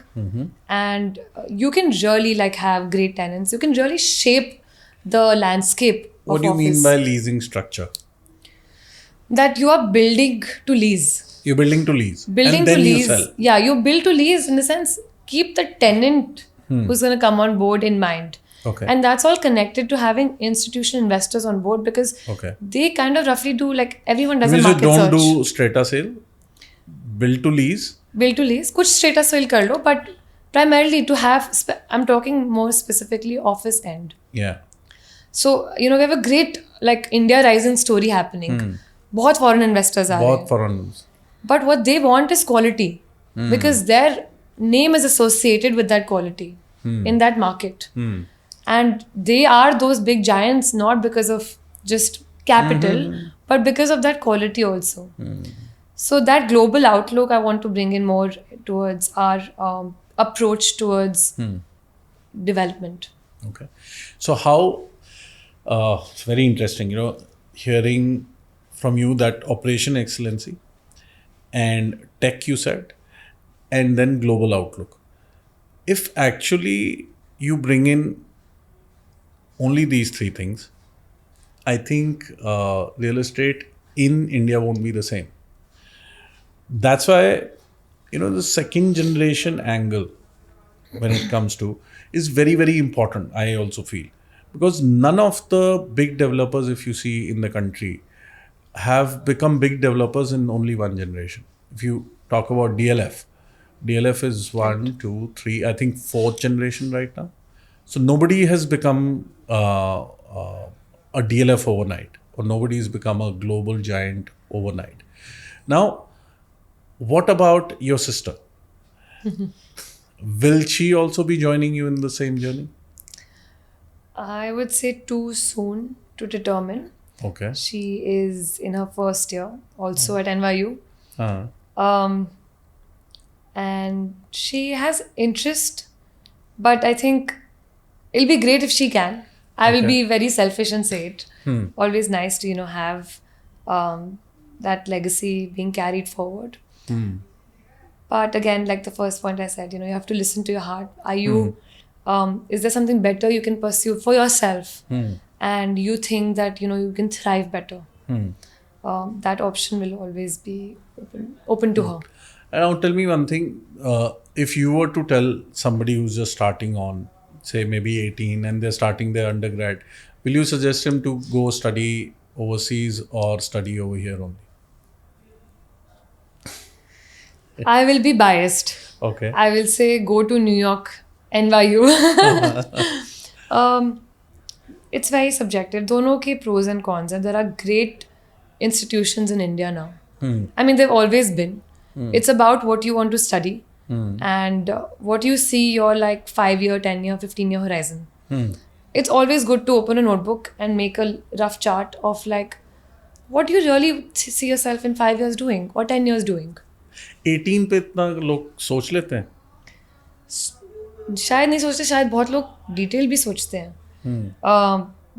and you can really like have great tenants. You can really shape the landscape of What do you office. mean by leasing structure? That you are building to lease. You're building to lease. Building and then to lease. You sell. Yeah, you build to lease in the sense, keep the tenant who's going to come on board in mind. Okay. And that's all connected to having institutional investors on board, because they kind of roughly do, like, everyone does a market don't search. Do strata sale, build to lease. Build to lease. Kuch strata sale kar lo, but primarily to have, I'm talking more specifically office end. Yeah. So, we have a great, like, India rising story happening. बहुत foreign investors are बहुत foreign. But what they want is quality, because their name is associated with that quality in that market. And they are those big giants not because of just capital, but because of that quality also. So that global outlook I want to bring in more towards our approach towards development. Okay. So how, it's very interesting, hearing from you that operation excellency and tech you said, and then global outlook. If actually you bring in only these three things, I think real estate in India won't be the same. That's why, the second generation angle when it comes to is very, very important, I also feel. Because none of the big developers, if you see in the country, have become big developers in only one generation. If you talk about DLF is 1, 2, 3, I think 4th generation right now. So nobody has become a DLF overnight, or nobody has become a global giant overnight. Now, what about your sister? Will she also be joining you in the same journey? I would say too soon to determine. Okay. She is in her first year, also at NYU. And she has interest, but I think it'll be great if she can. I will be very selfish and say it. Always nice to, have that legacy being carried forward. But again, like the first point I said, you have to listen to your heart. Are you, is there something better you can pursue for yourself? And you think that, you can thrive better. That option will always be open to her. And now tell me one thing, if you were to tell somebody who's just starting on, say maybe 18, and they're starting their undergrad, will you suggest him to go study overseas or study over here only? I will be biased. Okay. I will say go to New York, NYU. It's very subjective. Dono ke pros and cons. And there are great institutions in India now. I mean, they've always been. It's about what you want to study and what you see your like 5-year, 10-year, 15-year horizon. It's always good to open a notebook and make a rough chart of like what you really see yourself in 5 years doing or 10 years doing. 18 पे इतना लोग सोच लेते हैं? शायद नहीं सोचते, शायद बहुत लोग डिटेल भी सोचते हैं.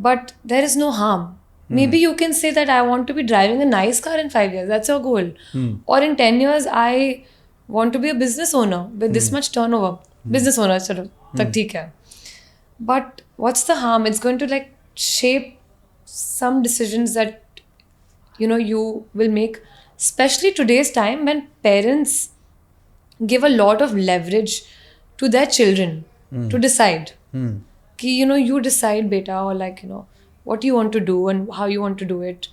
But there is no harm. Maybe you can say that I want to be driving a nice car in 5 years. That's your goal. Or in 10 years, I want to be a business owner with this much turnover. Business owner, चलो तक ठीक है. But what's the harm? It's going to like shape some decisions that you will make, especially today's time when parents give a lot of leverage to their children to decide. Ki, you decide, beta, or like, what you want to do and how you want to do it.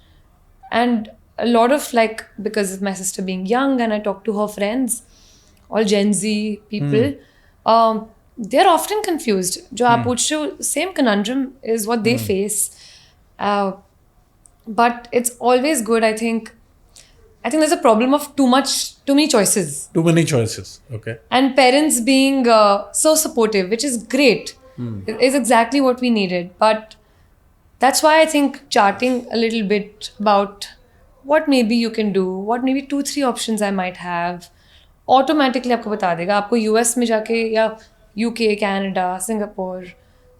And a lot of like, because of my sister being young and I talk to her friends, all Gen Z people, they're often confused. Jo aap pooch rahe ho, same conundrum is what they face. But it's always good, I think there's a problem of too many choices. Too many choices, okay. And parents being so supportive, which is great. Is exactly what we needed. But that's why I think charting a little bit about what maybe you can do, what maybe 2-3 options I might have, automatically आपको बता देगा. आपको US में जाके या UK, Canada, Singapore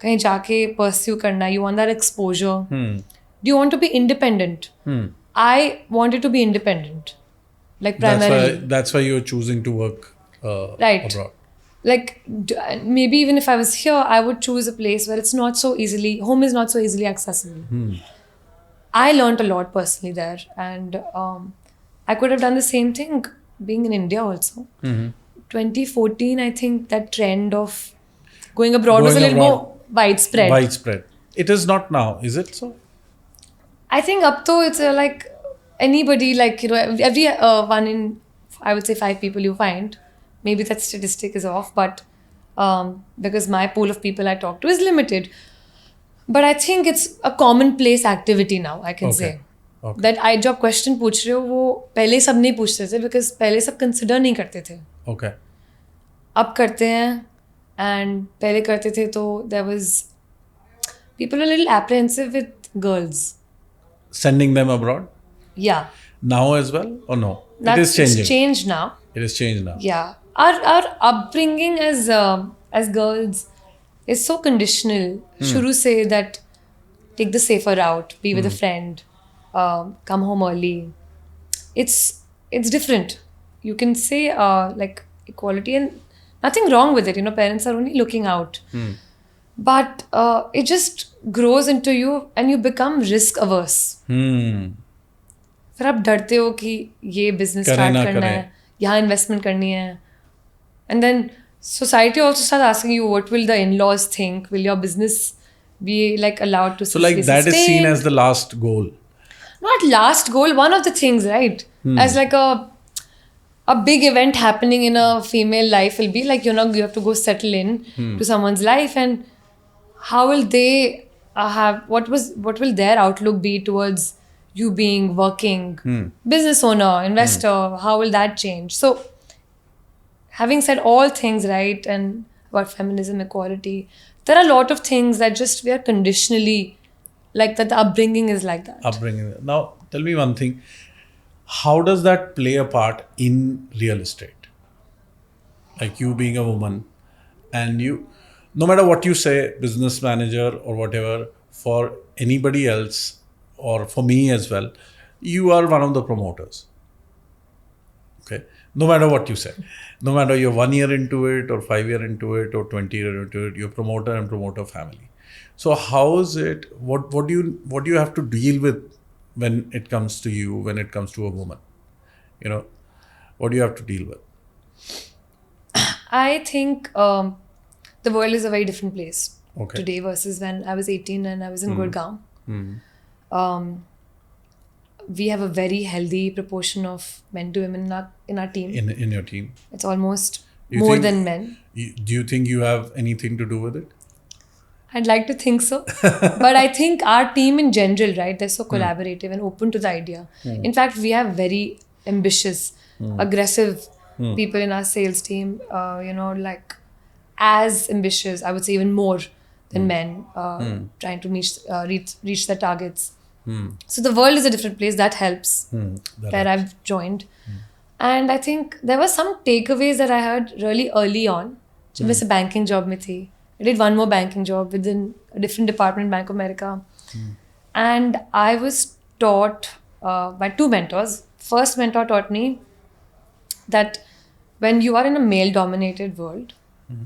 कहीं जाके pursue करना, you want that exposure. Do you want to be independent? I wanted to be independent, like primarily. That's why you're choosing to work abroad. Like maybe even if I was here, I would choose a place where it's not so easily, home is not so easily accessible. I learned a lot personally there, and I could have done the same thing being in India also. 2014, I think that trend of going abroad was a little more widespread. It is not now, is it so? I think up to it's like anybody, like, every one in, I would say 5 people you find. Maybe that statistic is off, but because my pool of people I talk to is limited. But I think it's a commonplace activity now, I can say. Okay. That I जो question पूछ रहे हो वो पहले सब नहीं पूछते थे because पहले सब consider नहीं करते थे. Okay. अब करते हैं, and पहले करते थे तो there was people were a little apprehensive with girls. Sending them abroad? Yeah. Now as well or no? It is changing. It's changed now. It is changed now. Yeah. Our upbringing as girls is so conditional. Shuru say that take the safer route, be with a friend, come home early. It's different. You can say like equality and nothing wrong with it. Parents are only looking out. But it just grows into you and you become risk averse. फिर आप डरते हो कि ये business start करना है, यहाँ investment करनी है. And then society also starts asking you, what will the in-laws think? Will your business be like allowed to? So like that is seen as the last goal. Not last goal, one of the things, right? As like a big event happening in a female life will be like, you have to go settle in to someone's life, and how will they have, what will their outlook be towards you being working, business owner, investor, how will that change? So having said all things, right, and about feminism, equality, there are a lot of things that just we are conditionally like that, the upbringing is like that. Now, tell me one thing. How does that play a part in real estate? Like you being a woman and you, no matter what you say, business manager or whatever, for anybody else or for me as well, you are one of the promoters. Okay. No matter what you say, no matter you're 1 year into it or 5 year into it or 20 year into it, you're promoter and promoter family. So how is it, what do you have to deal with when it comes to you, when it comes to a woman? What do you have to deal with? I think the world is a very different place today versus when I was 18 and I was in Gurgaon. We have a very healthy proportion of men to women in our team. In your team? It's almost more than men. Do you think you have anything to do with it? I'd like to think so. But I think our team in general, right, they're so collaborative and open to the idea. In fact, we have very ambitious, aggressive people in our sales team, like as ambitious, I would say even more than men, trying to reach their targets. So the world is a different place. That helps. Where I've joined. And I think there were some takeaways that I heard really early on. जब मैं banking job में थी. I did one more banking job within a different department, Bank of America. And I was taught by two mentors. First mentor taught me that when you are in a male-dominated world,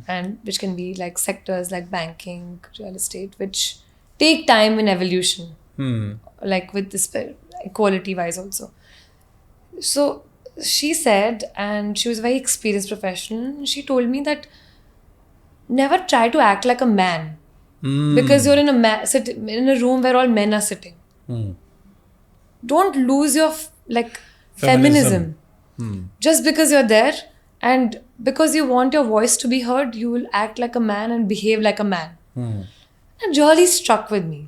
and which can be like sectors like banking, real estate, which take time in evolution, like with this equality-wise also. So she said, and she was a very experienced professional, she told me that never try to act like a man because you're in a room where all men are sitting. Don't lose your feminism. Just because you're there and because you want your voice to be heard, you will act like a man and behave like a man. It really struck with me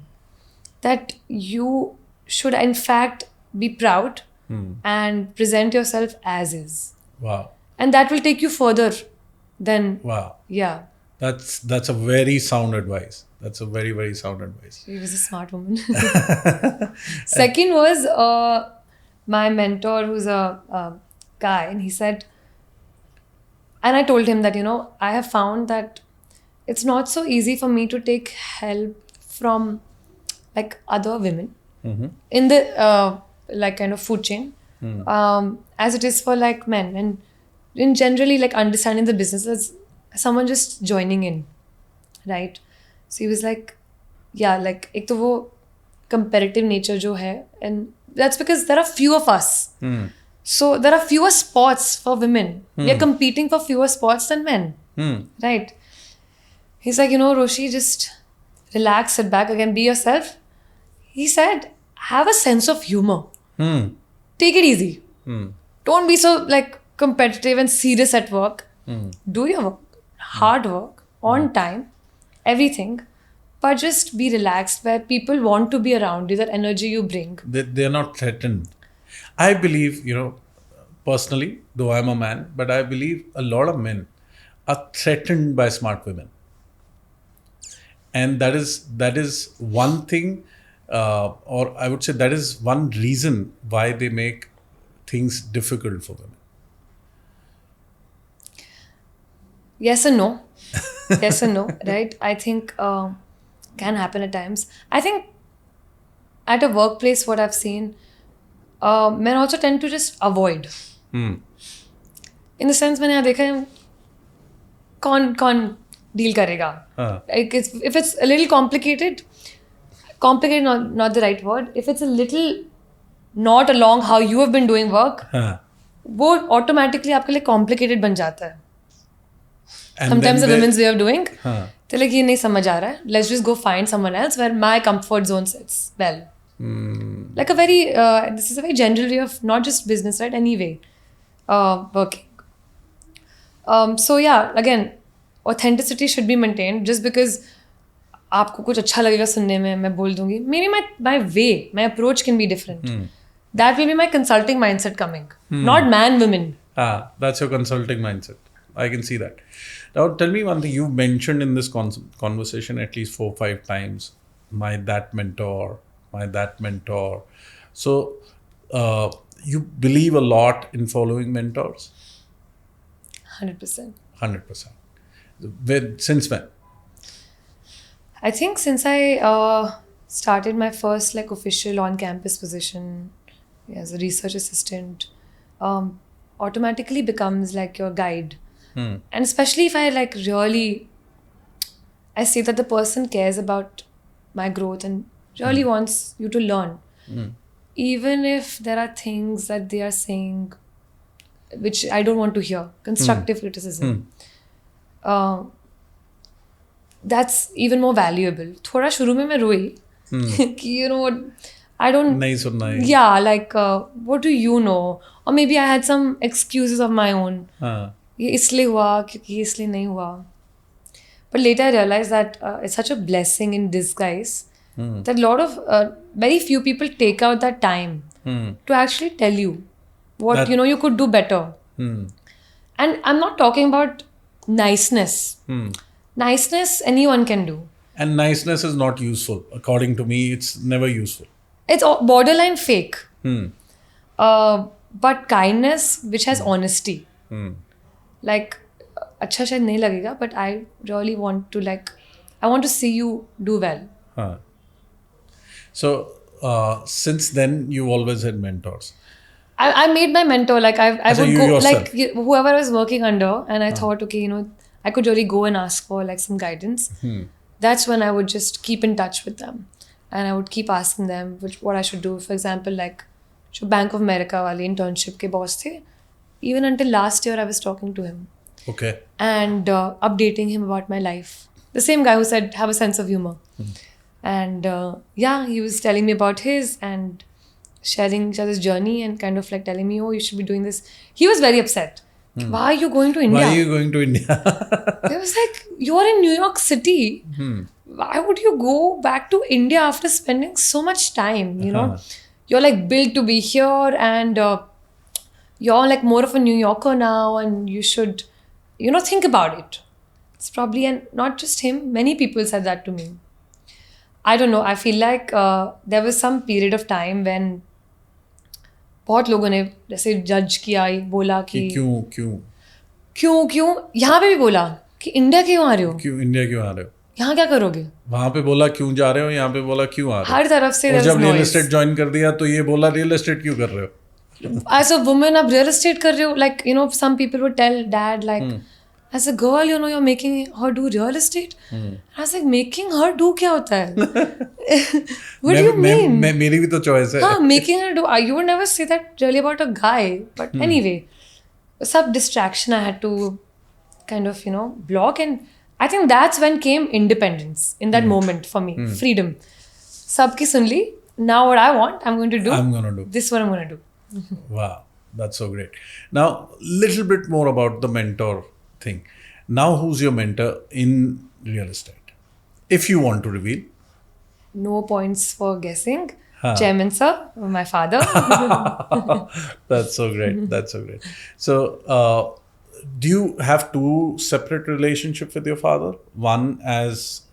that you should in fact be proud and present yourself as is. Wow. And that will take you further than... Wow. Yeah. That's a very sound advice. That's a very, very sound advice. She was a smart woman. Second was my mentor, who's a guy, and he said, and I told him that, I have found that it's not so easy for me to take help from like other women in the kind of food chain as it is for like men. And in generally like understanding the business as someone just joining in, right? So he was like, yeah, like ek to wo competitive nature jo hai, and that's because there are few of us. So there are fewer spots for women. We are competing for fewer spots than men, right? He's like, Roshi, just relax, sit back again, be yourself. He said, have a sense of humor. Take it easy. Don't be so like competitive and serious at work. Do your work, hard work, on time, everything. But just be relaxed where people want to be around you, that energy you bring. They're not threatened. I believe, personally, though I'm a man, but I believe a lot of men are threatened by smart women. And that is one thing, or I would say that is one reason why they make things difficult for women. Yes and no. Yes and no, right? I think can happen at times. I think at a workplace, what I've seen, men also tend to just avoid. In the sense, मैंने यहाँ देखा है, कौन deal करेगा? Like if it's a little complicated not the right word. If it's a little not along how you have been doing work, वो automatically आपके लिए complicated बन जाता है. Sometimes the women's way of doing, they're like, ये नहीं समझ आ रहा है. Let's just go find someone else where my comfort zone sits well. Like a very, this is a very general way of not just business, right? Anyway, working. So yeah, again, authenticity should be maintained. Just because आपको कुछ अच्छा लगेगा सुनने में, मैं बोल दूंगी. Maybe my way, my approach can be different. That will be my consulting mindset coming, not man, women. That's your consulting mindset. I can see that. Now, tell me one thing. You mentioned in this conversation at least 4 or 5 times, that mentor. So, you believe a lot in following mentors? 100%. 100%. Since when? I think since I started my first like official on-campus position as a research assistant, automatically becomes like your guide. And especially if I like really, I see that the person cares about my growth and really wants you to learn. Even if there are things that they are saying which I don't want to hear, constructive criticism. That's even more valuable. थोड़ा शुरू में मैं रोई कि what, I don't... नहीं सुनना है. Yeah, like what do you know? Or maybe I had some excuses of my own. ये इसलिए हुआ क्योंकि ये इसलिए नहीं हुआ. But later I realized that it's such a blessing in disguise that a lot of very few people take out that time to actually tell you what you could do better. And I'm not talking about niceness. Niceness anyone can do. And niceness is not useful. According to me, it's never useful. It's borderline fake. But kindness which has honesty. Like, अच्छा शायद नहीं लगेगा, but I really want to I want to see you do well. So since then, you've always had mentors. I made my mentor. Like I would go yourself. like whoever I was working under, and I thought, okay, I could really go and ask for like some guidance. That's when I would just keep in touch with them, and I would keep asking them what I should do. For example, like, जो Bank of America वाले internship के boss थे, even until last year I was talking to him. Okay. And updating him about my life. The same guy who said have a sense of humor. And he was telling me about his and sharing each other's journey and kind of like telling me, oh, you should be doing this. He was very upset. Why are you going to India? Why are you going to India? I was like, you're in New York City. Why would you go back to India after spending so much time? You're like built to be here, and you're like more of a New Yorker now, and you should, think about it. It's probably, and not just him, many people said that to me. I don't know. I feel like there was some period of time when बहुत लोगों ने जैसे जज किया, बोला कि क्यों यहाँ पे भी बोला कि इंडिया क्यों आ रहे हो, यहाँ क्या करोगे, वहाँ पे बोला क्यों जा रहे हो, यहाँ पे बोला क्यों आ रहे हो, हर तरफ से. और जब रियल एस्टेट ज्वाइन कर दिया तो ये बोला रियल एस्टेट क्यों कर रहे हो. As a woman, अब रियल एस्टेट कर रहे हो. Like, some people would tell dad, like, as a girl, you're making her do real estate. I was like, making her do क्या होता है? What do you mean? मेरी भी तो choice है. हाँ, making her do. You would never say that really about a guy. But anyway, some distraction I had to kind of, block. And I think that's when came independence in that moment for me. Freedom. Sabki sun li. Now what I want, I'm going to do. This is what I'm going to do. Wow, that's so great. Now, little bit more about the mentor thing. Now, who's your mentor in real estate? If you want to reveal. No points for guessing. Chairman sir, my father. That's so great. That's so great. So, do you have two separate relationships with your father? One as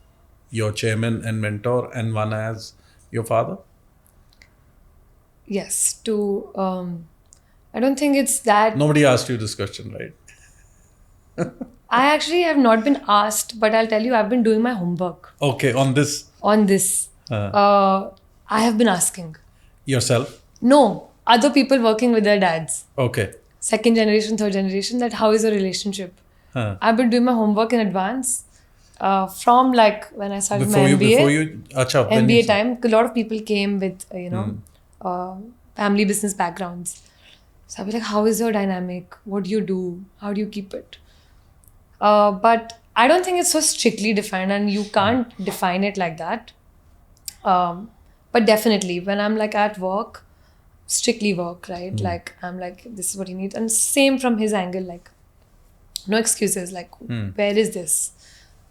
your chairman and mentor, and one as your father? Yes, two. I don't think it's that. Nobody asked you this question, right? I actually have not been asked, but I'll tell you, I've been doing my homework. Okay, on this. I have been asking. Yourself? No, other people working with their dads. Okay. Second generation, third generation, that how is the relationship? I've been doing my homework in advance. From like when I started my MBA. MBA time, a lot of people came with, family business backgrounds. So I'll be like, how is your dynamic? What do you do? How do you keep it? But I don't think it's so strictly defined, and you can't define it like that. But definitely, when I'm like at work, strictly work, right? Like, I'm like, this is what you need. And same from his angle, like, no excuses. Like, where is this?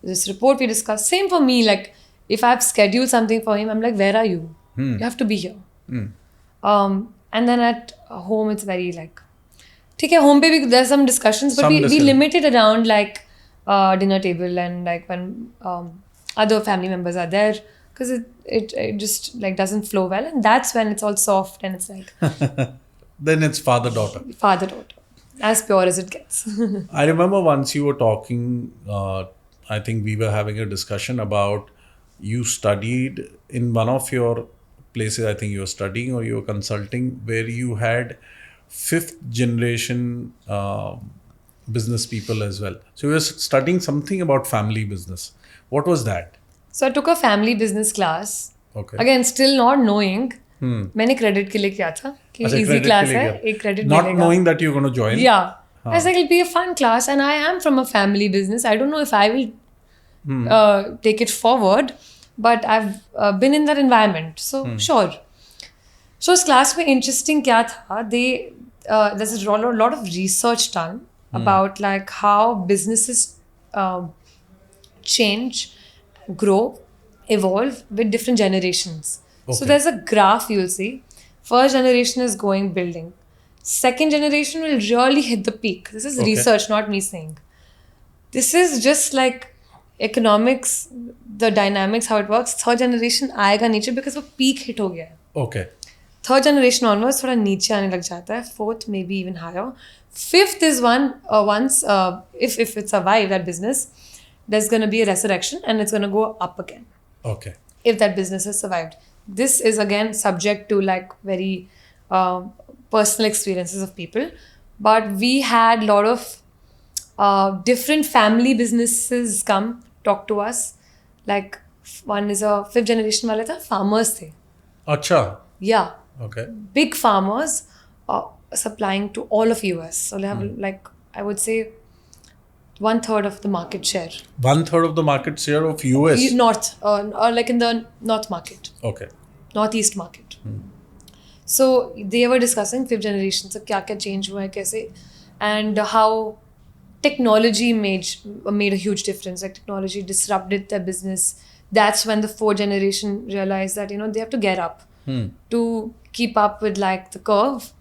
This report we discussed. Same for me. Like, if I've scheduled something for him, I'm like, where are you? You have to be here. And then at home, it's very like, okay, home pe bhi there's some discussions, but we limit it around like dinner table and like when other family members are there, because it just like doesn't flow well, and that's when it's all soft and it's like then it's father-daughter, as pure as it gets. I remember once you were talking, I think we were having a discussion about you studied in one of your places, I think you were studying or you were consulting, where you had 5th generation business people as well. So you were studying something about family business. What was that? So I took a family business class. Okay. Again, still not knowing. मैंने credit के लिए किया था कि easy class है, एक credit Not मिलेगा. knowing that you're going to join. Yeah. I was like, it'll be a fun class, and I am from a family business. I don't know if I will take it forward, but I've been in that environment. So sure. So इस class में interesting क्या था? There's a lot of research done about like how businesses change, grow, evolve with different generations. Okay. So there's a graph you'll see. First generation is building. Second generation will really hit the peak. This is research, not me saying. This is just like economics, the dynamics, how it works. Third generation आएगा नीचे because वो peak hit हो गया है. Okay. Third generation onwards थोड़ा नीचे आने लग जाता है. Fourth maybe even higher. Fifth is once if it survives that business, there's going to be a resurrection and it's going to go up again. Okay. If that business has survived. This is again subject to like very personal experiences of people. But we had a lot of different family businesses come talk to us. Like one is a fifth generation wale tha, farmers the. Acha. Yeah. Okay. Big farmers supplying to all of US. So they have like, I would say, 1/3 of the market share. 1/3 of the market share of US? North, or like in the North market. Okay. Northeast market. So they were discussing fifth generation, so क्या change हुआ है कैसे, and how technology made a huge difference. Like technology disrupted their business. That's when the fourth generation realized that they have to get up to keep up with like the curve.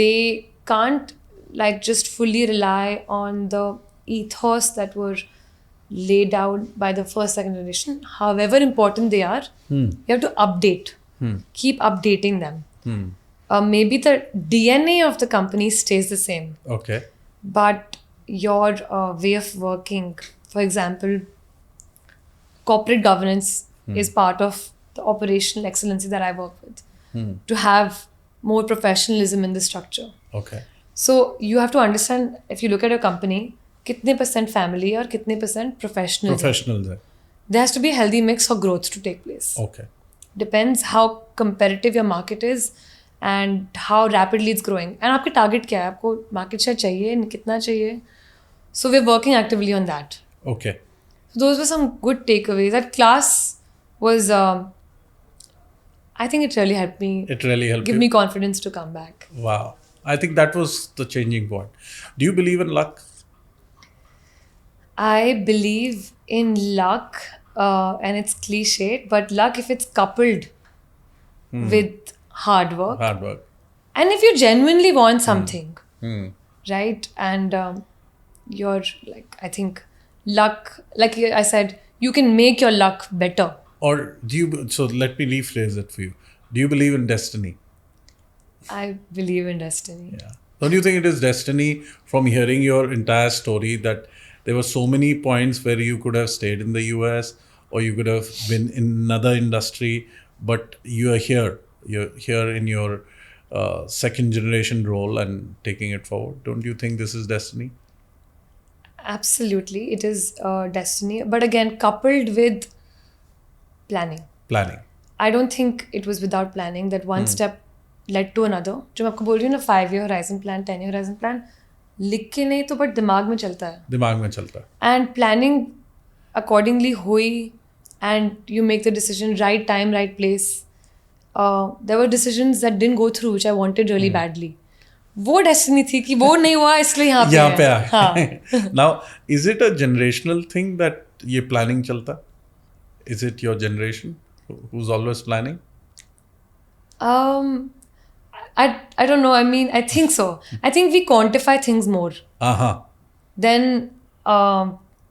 They can't like just fully rely on the ethos that were laid out by the first, second generation. However important they are, you have to update. Keep updating them. Maybe the DNA of the company stays the same. Okay. But your way of working, for example, corporate governance is part of the operational excellency that I work with. To have more professionalism in the structure. Okay. So you have to understand, if you look at a company, कितने % family और कितने % professionals. Professionals. There has to be a healthy mix for growth to take place. Okay. Depends how competitive your market is and how rapidly it's growing. And आपके target क्या है? आपको market share चाहिए? कितना चाहिए? So we're working actively on that. Okay. So those were some good takeaways. That class was, I think it really helped me. It really helped Give you? me confidence to come back. Wow. I think that was the changing point. Do you believe in luck? I believe in luck, and it's cliched, but luck if it's coupled with hard work. Hard work. And if you genuinely want something, right? And you're like, I think luck, like I said, you can make your luck better. Or so let me rephrase it for you. Do you believe in destiny? I believe in destiny. Yeah. Don't you think it is destiny from hearing your entire story that there were so many points where you could have stayed in the US or you could have been in another industry, but you are here. You're here in your second generation role and taking it forward. Don't you think this is destiny? Absolutely. It is destiny. But again, coupled with planning. Planning. I don't think it was without planning that one step led to another. जो मैं आपको बोल रही हूँ ना 5-year horizon plan, 10-year horizon plan, लिख के नहीं तो बट दिमाग में चलता है. दिमाग में चलता है. And planning accordingly हुई and you make the decision, right time, right place. There were decisions that didn't go through which I wanted really badly. वो destiny थी कि वो नहीं हुआ इसलिए यहाँ पे है. हाँ. Now, is it a generational thing that ये planning चलता? Is it your generation who's always planning? I don't know. I mean, I think so. I think we quantify things more than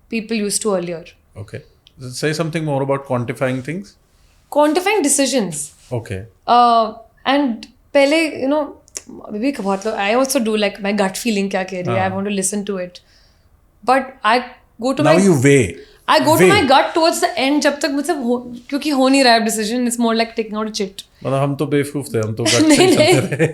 people used to earlier. Okay. Say something more about quantifying things. Quantifying decisions. Okay. And पहले, maybe बहुत लोग, I also do like my gut feeling क्या कह रही है. I want to listen to it. But I go to now you weigh. I go to my gut towards the end जब तक मतलब क्योंकि हो नहीं रहा है decision. It's more like taking out a chit. मतलब हम तो बेवकूफ थे, हम तो gut से चलते थे.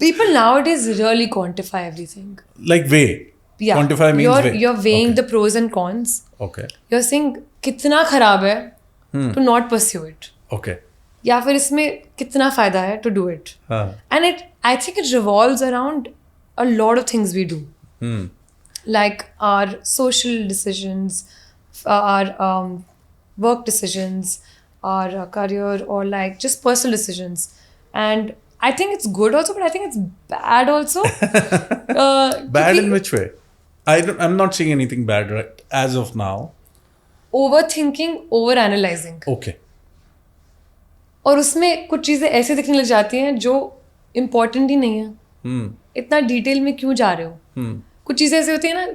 People nowadays really quantify everything. Like weigh. Yeah. Quantify means weigh. You're weighing the pros and cons. Okay. You're saying कितना खराब है to not pursue it. Okay. या फिर इसमें कितना फायदा है to do it. And I think it revolves around a lot of things we do. Like our social decisions, our work decisions, our career, or like just personal decisions. And I think it's good also, but I think it's bad also. Bad in which way? I'm not seeing anything bad right as of now. Overthinking, overanalyzing. Okay. और उसमें कुछ चीज़ें ऐसे दिखने लग जाती हैं जो इम्पोर्टेंट ही नहीं है, इतना डिटेल में क्यों जा रहे हो? कुछ चीज़ें ऐसी होती है ना,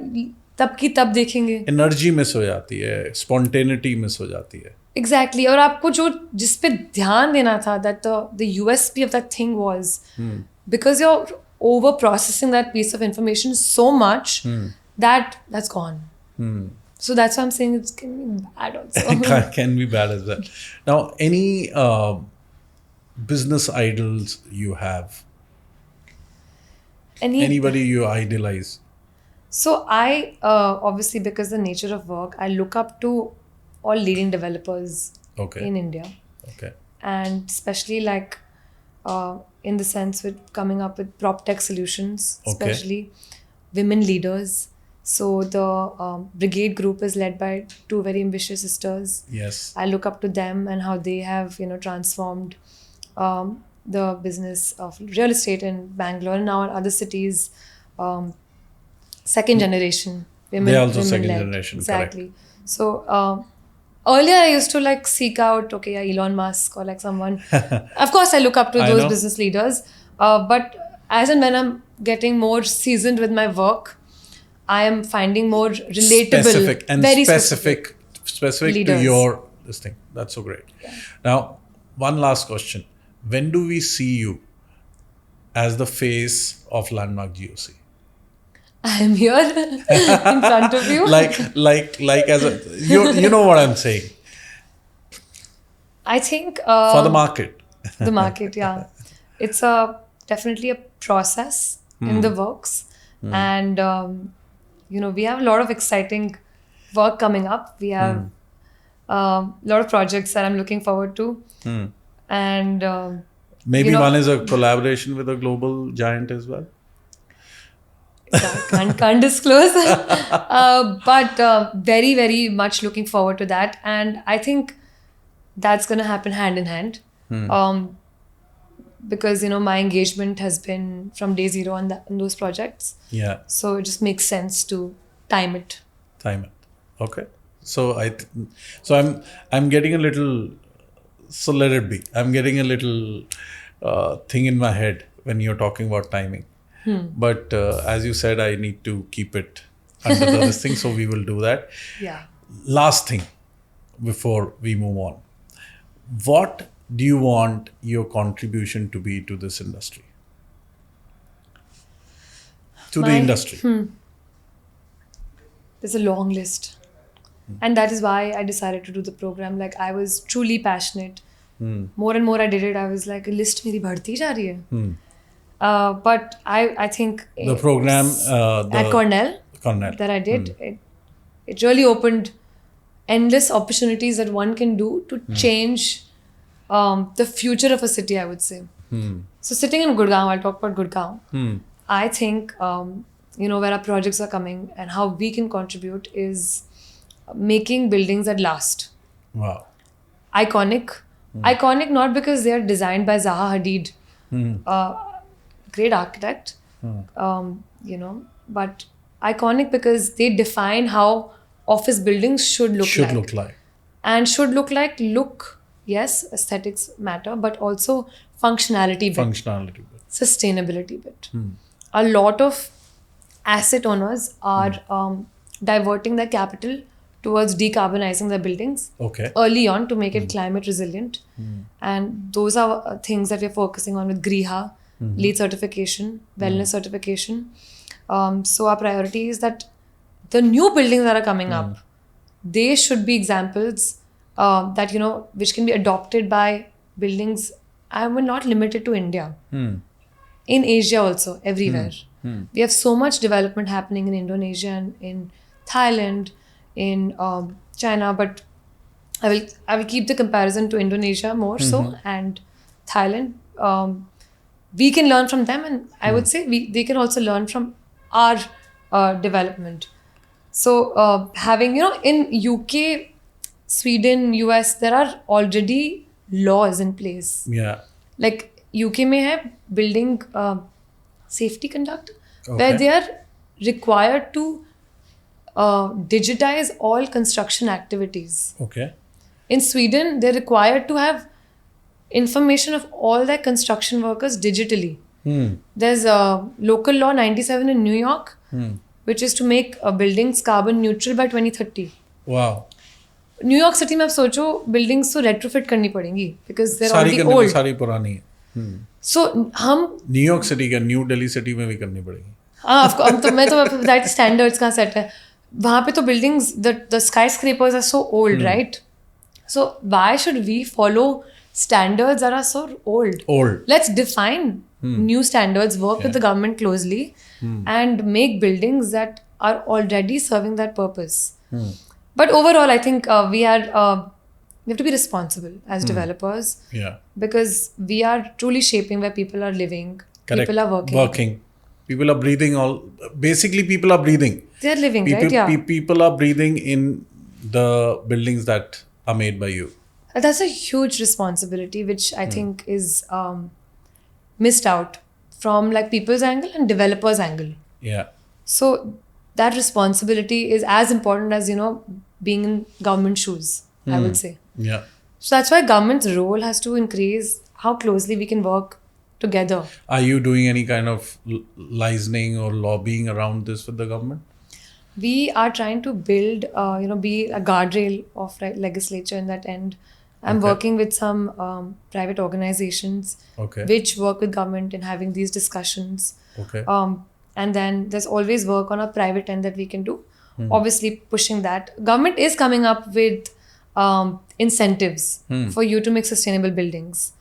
तब की तब देखेंगे, एनर्जी मिस हो जाती है, स्पॉन्टेनिटी मिस हो जाती है. एग्जैक्टली. और आपको जो जिस पे ध्यान देना था, that the USP of that thing was because you are over processing that piece of information so much that's gone. So that's why I'm saying it can be bad also. Can be bad as well. Now, any business idols you have? Anybody you idolize? So I obviously, because the nature of work, I look up to all leading developers in India. Okay. And especially like in the sense with coming up with prop tech solutions, especially women leaders. So the brigade group is led by two very ambitious sisters. Yes. I look up to them and how they have, transformed the business of real estate in Bangalore and now in other cities. Second generation women. They're also women second led. generation. Exactly. Correct. So earlier I used to like seek out, Elon Musk or like someone. Of course, I look up to those business leaders. But as and when I'm getting more seasoned with my work, I am finding more relatable, specific and very specific leaders. to your this thing. That's so great. Yeah. Now, one last question: when do we see you as the face of Landmark GOC? I am here in front of you. like as a you know what I'm saying. I think for the market. The market, yeah, it's definitely a process in the works, and we have a lot of exciting work coming up. We have a lot of projects that I'm looking forward to, and maybe one is a collaboration with a global giant as well. Can't disclose, but very, very much looking forward to that, and I think that's going to happen hand in hand, because my engagement has been from day zero on those projects. Yeah. So it just makes sense to time it. Okay. So I'm getting a little. So let it be. I'm getting a little thing in my head when you're talking about timing. But as you said, I need to keep it under this thing, so we will do that. Yeah. Last thing before we move on. What do you want your contribution to be to this industry? The industry. There's a long list. And that is why I decided to do the program. Like, I was truly passionate. More and more I did it, I was like, list meri badhti ja rahi hai. But I think the program at Cornell that I did, it really opened endless opportunities that one can do to change the future of a city, I would say. So sitting in Gurgaon, I'll talk about Gurgaon. I think where our projects are coming and how we can contribute is making buildings that last. Wow. Iconic not because they are designed by Zaha Hadid, great architect, but iconic because they define how office buildings should look like. And should look like, yes, aesthetics matter, but also functionality bit. Sustainability bit. A lot of asset owners are diverting their capital towards decarbonizing their buildings early on to make it climate resilient. And those are things that we're focusing on with GRIHA, LEED certification, wellness certification. So our priority is that the new buildings that are coming up, they should be examples that, which can be adopted by buildings. I mean, not limited to India. In Asia also, everywhere. We have so much development happening in Indonesia and in Thailand, in China, but I will keep the comparison to Indonesia more so, and Thailand. We can learn from them, and I would say they can also learn from our development. So having, in UK, Sweden, US, there are already laws in place. Yeah. Like UK may have building safety conduct, where they are required to digitize all construction activities. In Sweden, they're required to have information of all their construction workers digitally. There's a local law 97 in New York, which is to make buildings carbon neutral by 2030. Wow. New York City में आप सोचो buildings तो retrofit करनी पड़ेंगी because they're सारी already करने old. सारी पुरानी है. So हम न्यूयॉर्क सिटी का न्यू दिल्ली सिटी में भी करनी पड़ेगी. अब तो मैं तो that standards का set है. वहाँ पे तो buildings the skyscrapers are so old, right? So why should we follow standards that are so old? Let's define new standards, work with the government closely, and make buildings that are already serving that purpose. But overall, I think we have to be responsible as developers. Yeah. Because we are truly shaping where people are living. Correct. People are working. People are breathing basically people are breathing. They're living, right? Yeah. People are breathing in the buildings that are made by you. That's a huge responsibility, which I think is missed out from like people's angle and developers' angle. Yeah. So that responsibility is as important as, being in government shoes, I would say. Yeah. So that's why government's role has to increase how closely we can work together. Are you doing any kind of licensing or lobbying around this with the government? We are trying to build, be a guardrail of legislature in that end. I'm working with some private organizations which work with government in having these discussions. And then there's always work on a private end that we can do. Obviously, pushing that. Government is coming up with incentives for you to make sustainable buildings.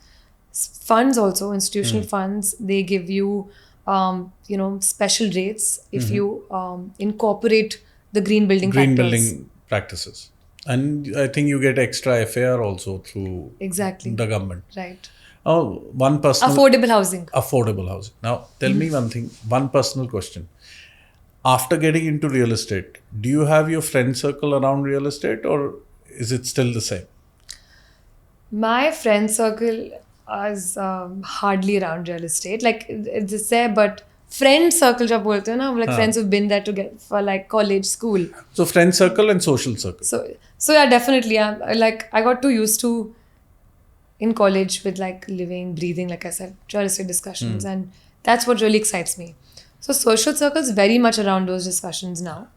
Funds also, institutional funds, they give you, special rates if you incorporate the green building practices. And I think you get extra FAR also through the government. Right. Oh, one personal... Affordable housing. Now, tell me one thing, one personal question. After getting into real estate, do you have your friend circle around real estate or is it still the same? My friend circle is hardly around real estate. Like, it's there, but friend circle jab bolte ho na, like friends who've been there together for like college, school. So friend circle and social circle. So yeah, definitely. I got too used to in college with like living, breathing, like I said, real estate discussions, and that's what really excites me. So social circles very much around those discussions now.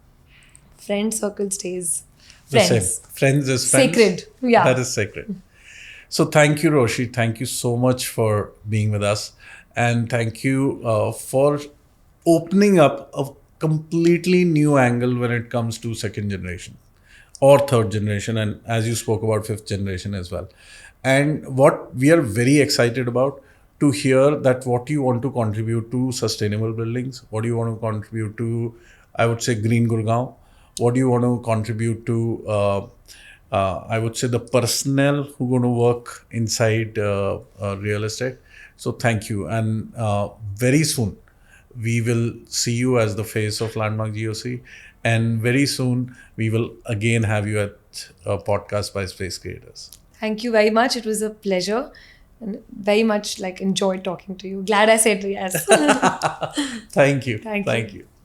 Friend circle stays friends. The same. Friends is friends. Sacred. Yeah. That is sacred. So thank you, Roshy. Thank you so much for being with us. And thank you for opening up a completely new angle when it comes to second generation or third generation. And as you spoke about fifth generation as well. And what we are very excited about to hear that what you want to contribute to sustainable buildings, what do you want to contribute to, I would say, green Gurgaon, what do you want to contribute to, I would say, the personnel who are going to work inside real estate. So thank you. And very soon, we will see you as the face of Landmark GOC. And very soon, we will again have you at a podcast by Space Creators. Thank you very much. It was a pleasure. And very much enjoyed talking to you. Glad I said yes. Thank you. Thank you.